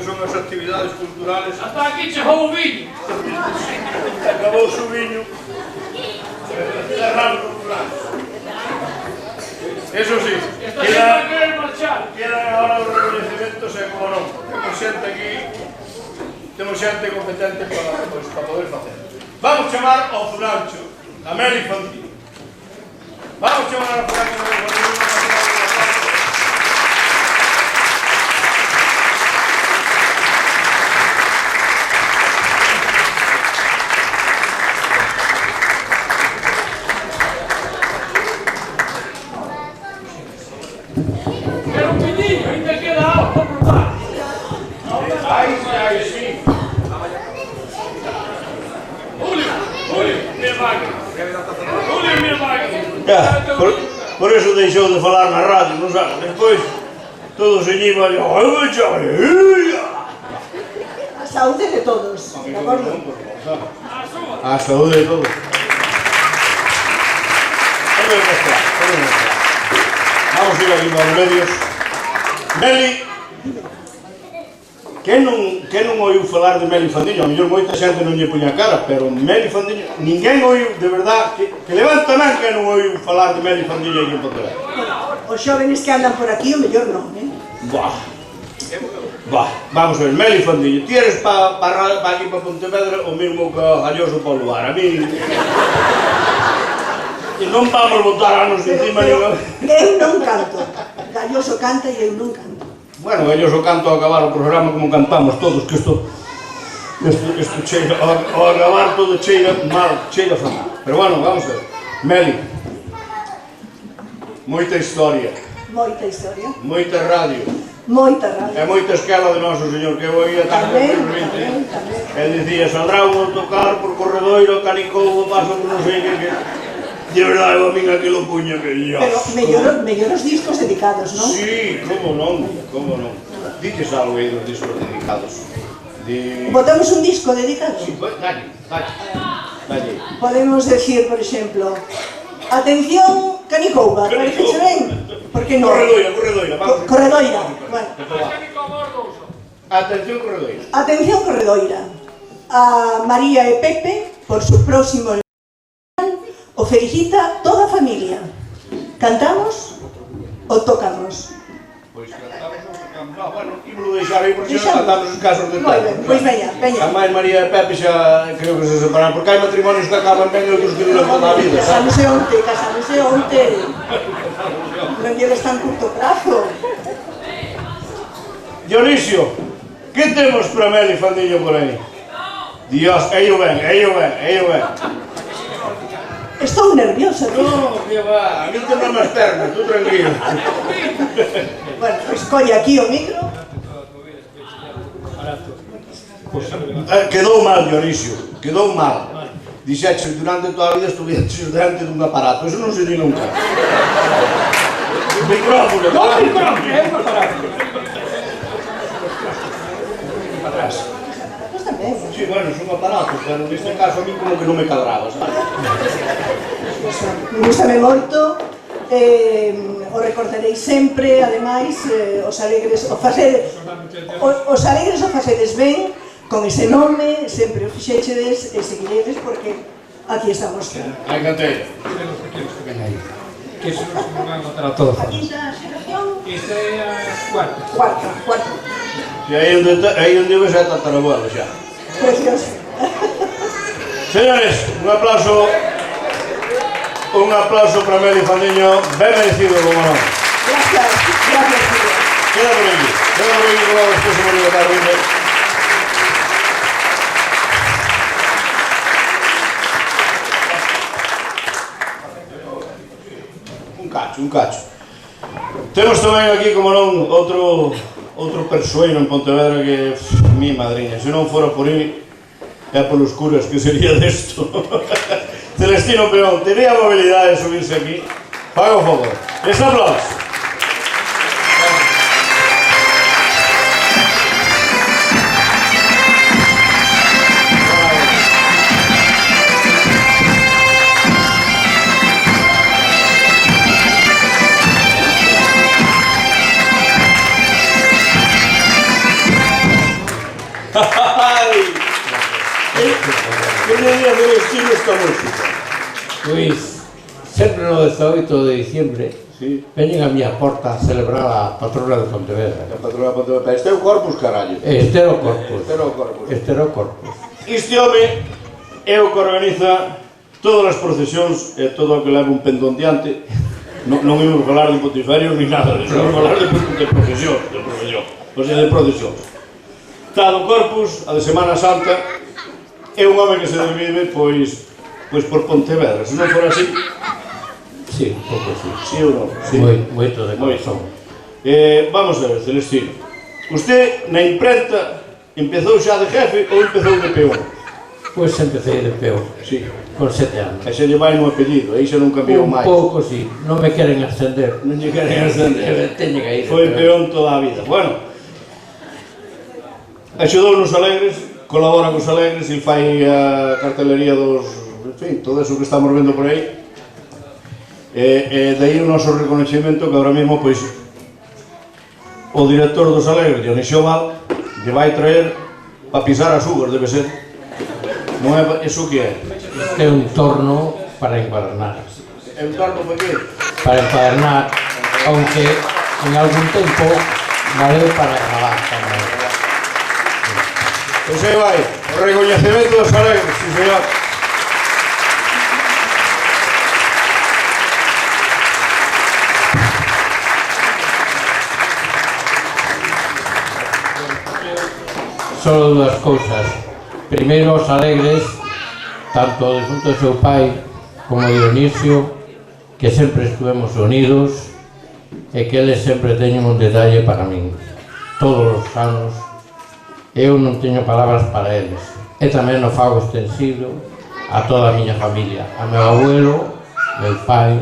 son as actividades culturales. Hasta aquí chegou o viño. Acabou o viño. Cerramos o plan. Eso sí, Esta xente vai querer marchar. quedan agora os reconhecimentos e como non. Temos xente competente para poder facer. Vamos chamar ao Zurancho, a Meli Fandiño. Vamos chamar ao Zurancho a Meli Fandiño. Pero un piñiño, ainda queda algo por probar. Ai, sí. Julio, minha máquina. Julio, minha máquina. Por eso deixou de falar na radio, non sabes? Despois, todo se llima e A saúde de todos, de acordo? a saúde de todos. Vamos a ir aquí para os medios. Meli, que non oiu falar de Meli Fandiño? A mellor moita xente non lle puña cara, pero Meli Fandiño, ninguén oiu, de verdad, que levanta man que non oiu falar de Meli Fandiño aquí en Pontevedra. Os xóvenes que andan por aquí, o mellor non, Vamos a ver, Meli Fandiño, ti eres pa aquí pa Pontevedra o mesmo que Galloso pa lugar, a mí... E non vamos botar anos encima pero ni... eu non canto. Galloso canta e eu non canto. Bueno, Galloso canto ao acabar o programa como cantamos todos, que isto cheira, ao acabar todo cheira mal, cheira fatal. Pero bueno, vamos a ver. Meli, moita historia, Moita historia. moita radio, Moita radio. e moita escala de Noso Señor, que eu oía Tamén, tamén. tamén. E dicía, saldrá un autocar por Corredoiro, Canicoubo, paso por non sei que... De verdade, a min aquilo puña que ya. Pero mellor os discos dedicados, non? Sí, como non, como non. Dices algo aí dos discos dedicados. Botamos un disco dedicado? Sí, dalle. Podemos decir, por exemplo, atención, Canicouba, parece ben? Por que non? Corredoira, vamos. Corredoira, bueno. Atención, Corredoira. Atención, Corredoira. A María e Pepe, por su próximo o felicita toda a familia. Cantamos ou tocamos? Pois cantamos ou tocamos. No, bueno, ímolo deixar aí porque xa cantamos os casos de Moi ben, pois veña. A máis María e Pepe xa creo que se separan, porque hai matrimonios que acaban ben e outros que duran toda a vida. Casámose onte. Non lleves tan curto prazo. Dionisio, que temos para Meli Fandiño por aí? Dios, ello ben. Estou nerviosa, tío. No, que va, a mí te dan as pernas, tú tranquilo. Bueno, pois colle aquí o micro. Quedou mal, Dionisio, quedou mal. Dixeches, durante toda a vida estuvientes delante dun aparato, eso non se di nunca. Micrófono, No micrófono, é un aparato. atrás. Pois tamén. Sí, bueno, son aparatos, pero neste caso a mí como que non me cadraba, sabes? Gústame moito, o recordareis sempre, ademais, os alegres o facedes ben, con ese nome, sempre o fixechedes e seguiredes, porque aquí estamos. Hai canteira. Que eso non van a botar a todos. A quinta xeración? Esta é a cuarta. Cuarta. E aí onde ves é tatarabuelo xa. Precioso. Señores, un aplauso para Meli Fandiño, ben merecido, como non. Gracias. Queda por aquí como despois se moría para arriba. Un cacho. Temos tamén aquí, como non, outro persoeiro en Pontevedra que, mi madriña, se non fora por ele, é polos curas que sería desto. Celestino Peón, tenía a mobilidade de subirse aquí. Faga o favor. Ese aplauso. Que debía de vestir esta música? Pois, sempre no 18 de diciembre, veñen a miña porta a celebrar a patrona de Pontevedra. A patrona de Pontevedra. Este é o Corpus, carallo. Este era o Corpus. Este era o Corpus. Este home é o que organiza todas as procesións e todo o que leva un pendón diante. Non imos falar de potiferios ni nada, imos falar de procesións, o sea, de procesións. Está do Corpus, a de Semana Santa, é un home que se desvive, pois por Pontevedra. Se non for así... Sí, un pouco así. Sí ou non? Moito de corazón. Vamos a ver, Celestino. Usted na imprenta empezou xa de jefe ou empezou de peón? Pois empecé de peón. Sí. Con 7 anos. E se lle vai no apellido, aí xa non cambiou máis. Un pouco, sí. Non me queren ascender. Non lle queren ascender. Teñen que ir. Foi peón toda a vida. Bueno, axudou nos Alegres, colabora cos Alegres e fai a cartelería dos... En fin, todo eso que estamos vendo por aí. E de aí o noso reconocimiento que ahora mismo, pois, o director dos Alegres, Dionisio Val, lle vai traer para pisar as uvas, debe ser. Non é iso que é? Este é un torno para encuadernar. É un torno para qué? Para encuadernar, aunque en algún tempo valeu para gravar tamén. Pois aí vai, o recoñecemento dos Alegres, sí señor. Solo dúas cousas. Primeiro, os Alegres, tanto o defunto de seu pai como Dionisio, que sempre estuvemos unidos e que eles sempre teñen un detalle para min. Todos os anos eu non teño palabras para eles. E tamén o fago extensivo a toda a miña familia, a meu abuelo, meu pai,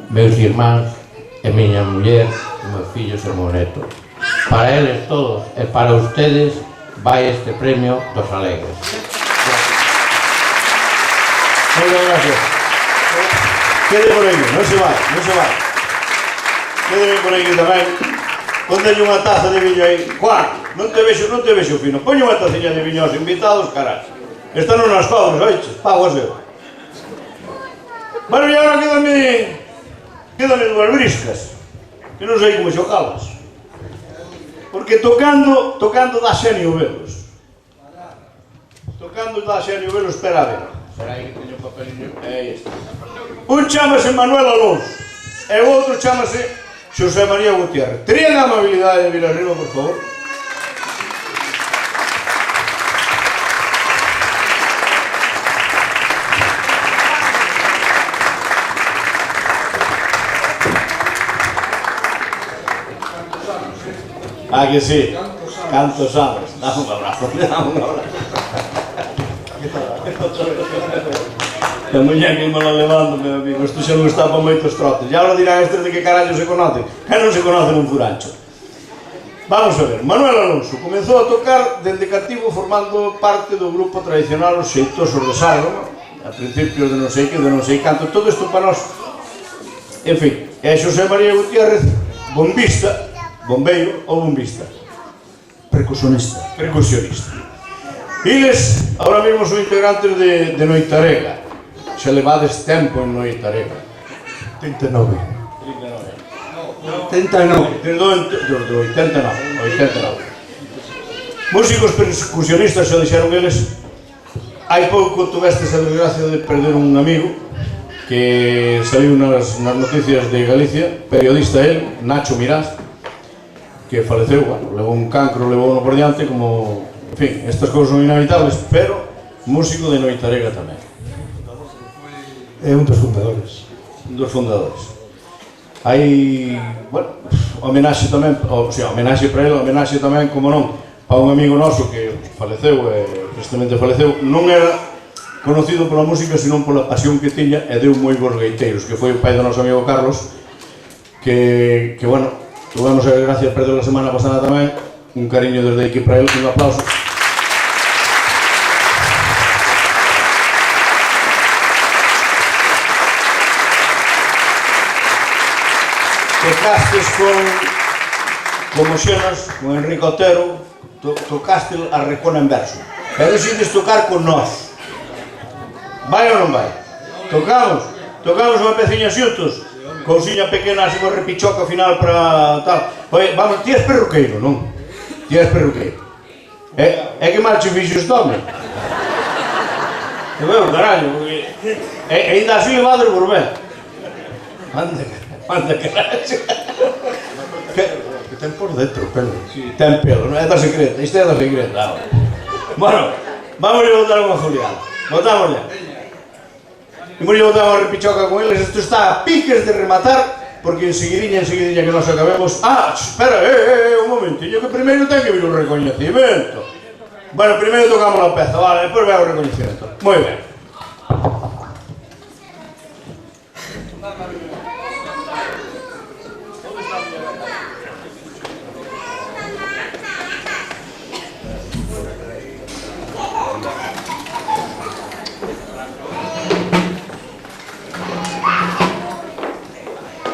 meus irmáns e miña muller, meus fillos e meu neto. Para eles todos e para ustedes vai este premio dos Alegres. Moitas gracias. Quede por aí, non se vai, non se vai. Quede por aí tamén. Pondelle unha taza de viño aí. Juan, non te vexo fino. Poñe unha taciña de viño aos invitados, carai. Están unas cobras, oiches, pago a ser. Bueno, e agora quédame dúas briscas, que non sei como xocalas. Porque tocando dá xenio velos. Tocando dá xenio velos, espera a ver. Espera aí que teño un papeliño. Aí está. Un chámase Manuel Alonso e o outro chámase Xosé María Gutiérrez. Terían a amabilidade de vir arriba, por favor? Ah, que sí. Cantos anos. Dame un abrazo. Dame un abrazo. A muñeca que me la levando, meu amigo. Isto xa non está para moitos trotes. E agora dirán estes de que carallo se conocen. Que non se conocen un furancho. Vamos a ver. Manuel Alonso comezou a tocar dende cativo formando parte do grupo tradicional Os Xeitosos de Sálvamo. A principios de non sei que, de non sei canto. Todo isto para nós. En fin. E Xosé María Gutiérrez, bombista, bombeiro ou bombista? Percusionista. Iles, ahora mesmo son integrantes de Noitarega. Xa levades tempo en Noitarega. 39. 89. Músicos percusionistas, xa dixeron eles. Hai pouco tuvestes a desgracia de perder un amigo que saliu nas noticias de Galicia, periodista él, Nacho Mirás, que faleceu, bueno, levou un cancro, levou uno por diante, como, en fin, estas cousas son inevitables, pero músico de Noitarega tamén. É un dos fundadores. Un dos fundadores. Hai, bueno, homenaxe tamén, o sea, homenaxe para ele, homenaxe tamén, como non, para un amigo noso que faleceu, tristemente faleceu, non era conocido pola música, senón pola pasión que tiña e deu moi bons gaiteiros, que foi o pai do noso amigo Carlos, que bueno, tuvemos a desgracia de perder a semana pasada tamén, un cariño desde aquí para ele, un aplauso. Tocastes como Xenas, con Enrique Otero, tocaste a Recona en verso. Pero decides tocar con nós. Vai ou non vai? Tocamos unha peciña xuntos, cousiña pequena, así con repichoca ao final para tal. Oye, vamos, ti és perruqueiro, non? Ti és perruqueiro. É que mal che fixo este home. E veo, carallo, porque... E ainda así levado por ben. Manda, carallo. Que ten por dentro, pelo. Ten pelo, non é da secreta, isto é da secreta. Bueno, vamos a botar unha foliada. Botámosle. Imos a botar unha repichoca con eles. Isto está a piques de rematar, porque enseguidinha que nos acabemos... Ah, espera, un momentillo, que primeiro ten que vir un recoñecimento. Bueno, primeiro tocamos a peza, vale, despois vai o recoñecimento. Moi ben.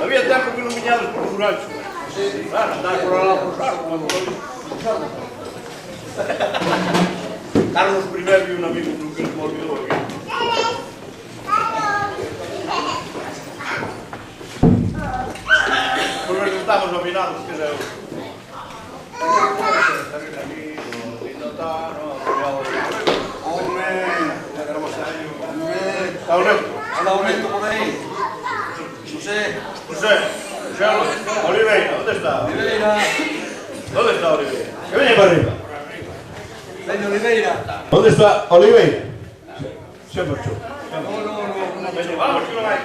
Había tempo que non viñades por os ranchos. Claro, andaba por lá por Sarco, Carlos I e un amigo que se me olvidou aquí. Por ver que estamos nominados, que era Anda bonito por aí. José, Oliveira, ¿dónde está? Oliveira. ¿Dónde está Oliveira? Que veña para arriba. Veña Oliveira. ¿Dónde está Oliveira? Se marchou. No. Vamos, que non hai.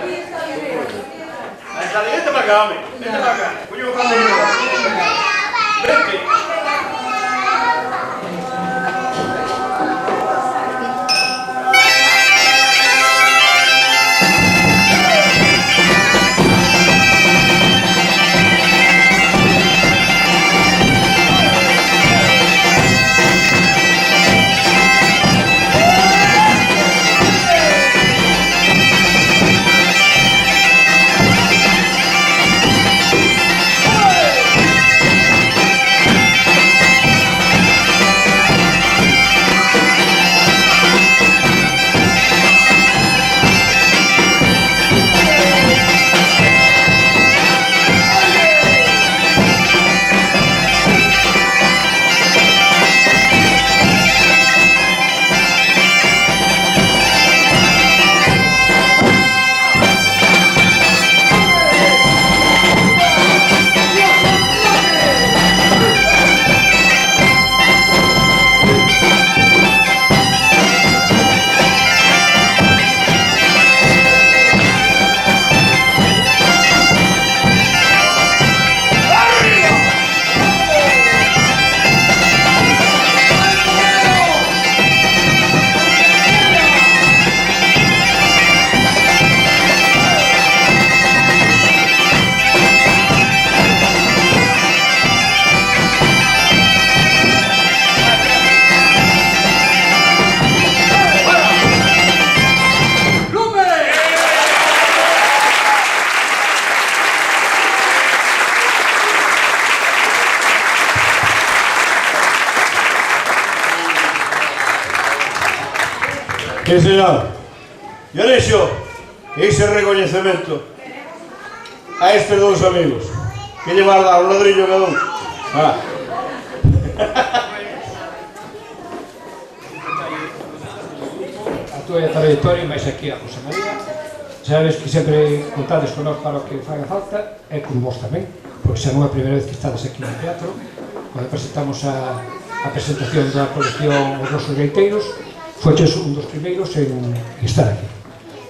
Vente para acá, home. Vente para acá. Coño, que pasa aquí. Vente. Sí, señor. Yo le hecho ese recoñecemento a estes dous amigos que lle vas dar un ladrillo cada un. A túa trayectoria, máis aquí a José María, sabes que sempre contades con nós para o que faga falta, e con vos tamén, porque xa non é a primeira vez que estades aquí no teatro, cando presentamos a presentación da colección Os Nosos Gaiteiros, foches un dos primeiros en estar aquí.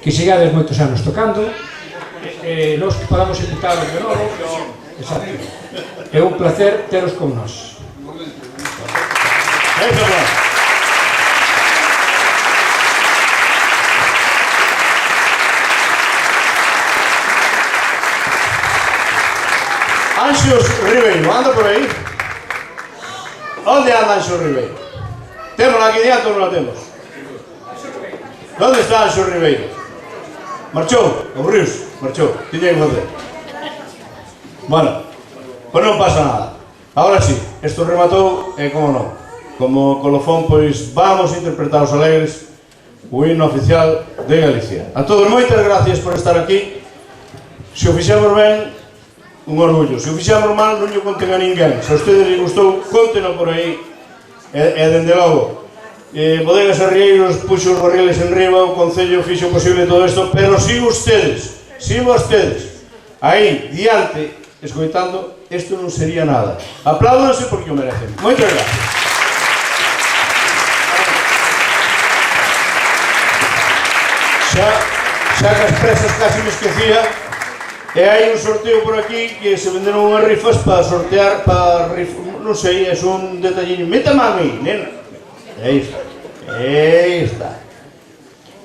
Que sigades moitos anos tocando, nós que podamos invitaros de novo, exacto. É un placer teros con nós. Anxos Ribeiro, anda por aí? Onde anda Anxos Ribeiro? Témola aquí diante ou non la temos? Onde está Anxos Ribeiro? Marchou, aburrius, marchou, tiña que fazer. Bueno, pois non pasa nada. Ahora sí, isto rematou e como non. Como colofón, pois vamos a interpretar os alegres o himno oficial de Galicia. A todos, moitas gracias por estar aquí. Se o fixemos ben, un orgullo. Se o fixemos mal, non lle conten a ninguén. Se a ustedes les gustou, cónteno por aí. E dende logo, Bodegas Arrieiros puxo os barriles en riba, o Concello fixo posible todo isto, pero si vostedes, aí, diante, escoitando, isto non sería nada. Apláudanse porque o merecen. Moitas gracias. Xa que as presas casi me esquecía, e hai un sorteo por aquí que se venderon unhas rifas para sortear, non sei, é un detalliño. Meta mami, nena. Aí está.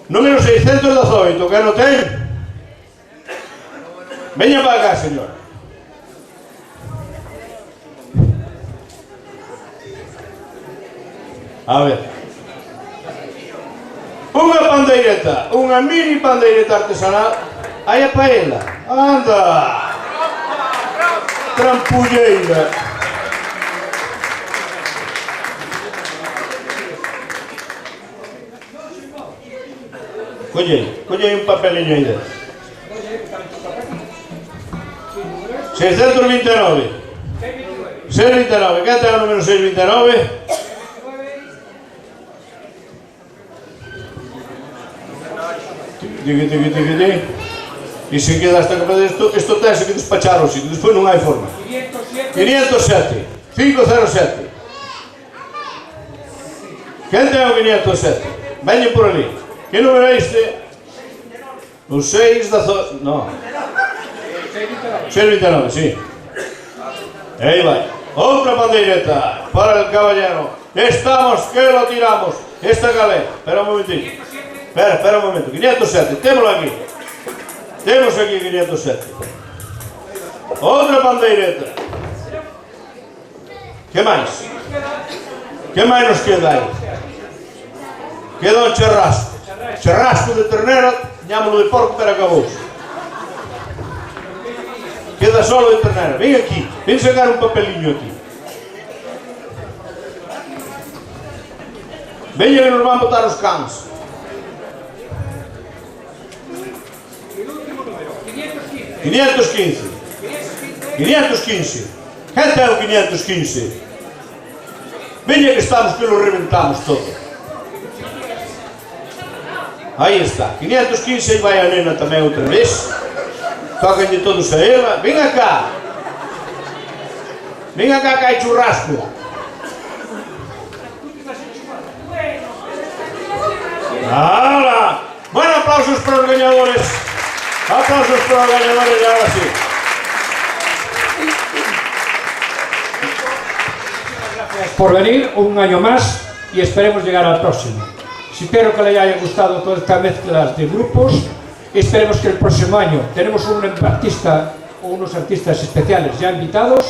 Número 618, que non ten? Veña para acá, señora. A ver. Unha pandeireta, unha mini pandeireta artesanal. Aí a paella. Anda! Trampulleira. Colle un papeliño aí dentro. 629. 629. Quen ten o número 629? Tiqui. E se queda hasta que isto tense que despachar o sitio, despois non hai forma. 507. 507. Quen ten o 507? Veñen por ali. Que número é este? O 6... No. 629, sí. Aí vai. Outra bandeireta para el caballero. Estamos, que lo tiramos. Esta galera. Espera un momentito. Espera un momento. 507. Témoslo aquí. Temos aquí 507. Outra bandeireta. Que máis? Que máis nos queda aí? Queda un churrasco. Churrasco de ternera, ñámolo de porco, pero acabou. Queda solo de ternera. Ven aquí, ven sacar un papeliño aquí. Veña que nos van botar os cans. 515. 515. Quen ten o 515? Veña que estamos que lo reventamos todo. Aí está, 515, aí vai a nena tamén outra vez. Tócanlle todos a ela. Ven acá. Ven acá que hai churrasco. ¡Hala! Bueno, aplausos para os gañadores. Aplausos para os gañadores, ahora sí. Gracias por venir un año más y esperemos llegar al próximo. Espero que les haya gustado toda esta mezcla de grupos. Esperemos que el próximo año tenemos un artista o unos artistas especiales ya invitados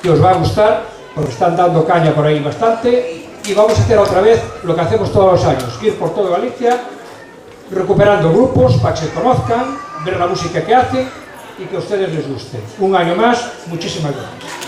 que os va a gustar porque están dando caña por ahí bastante y vamos a hacer otra vez lo que hacemos todos los años, ir por toda Galicia recuperando grupos para que se conozcan, ver la música que hacen y que a ustedes les guste. Un año más, muchísimas gracias.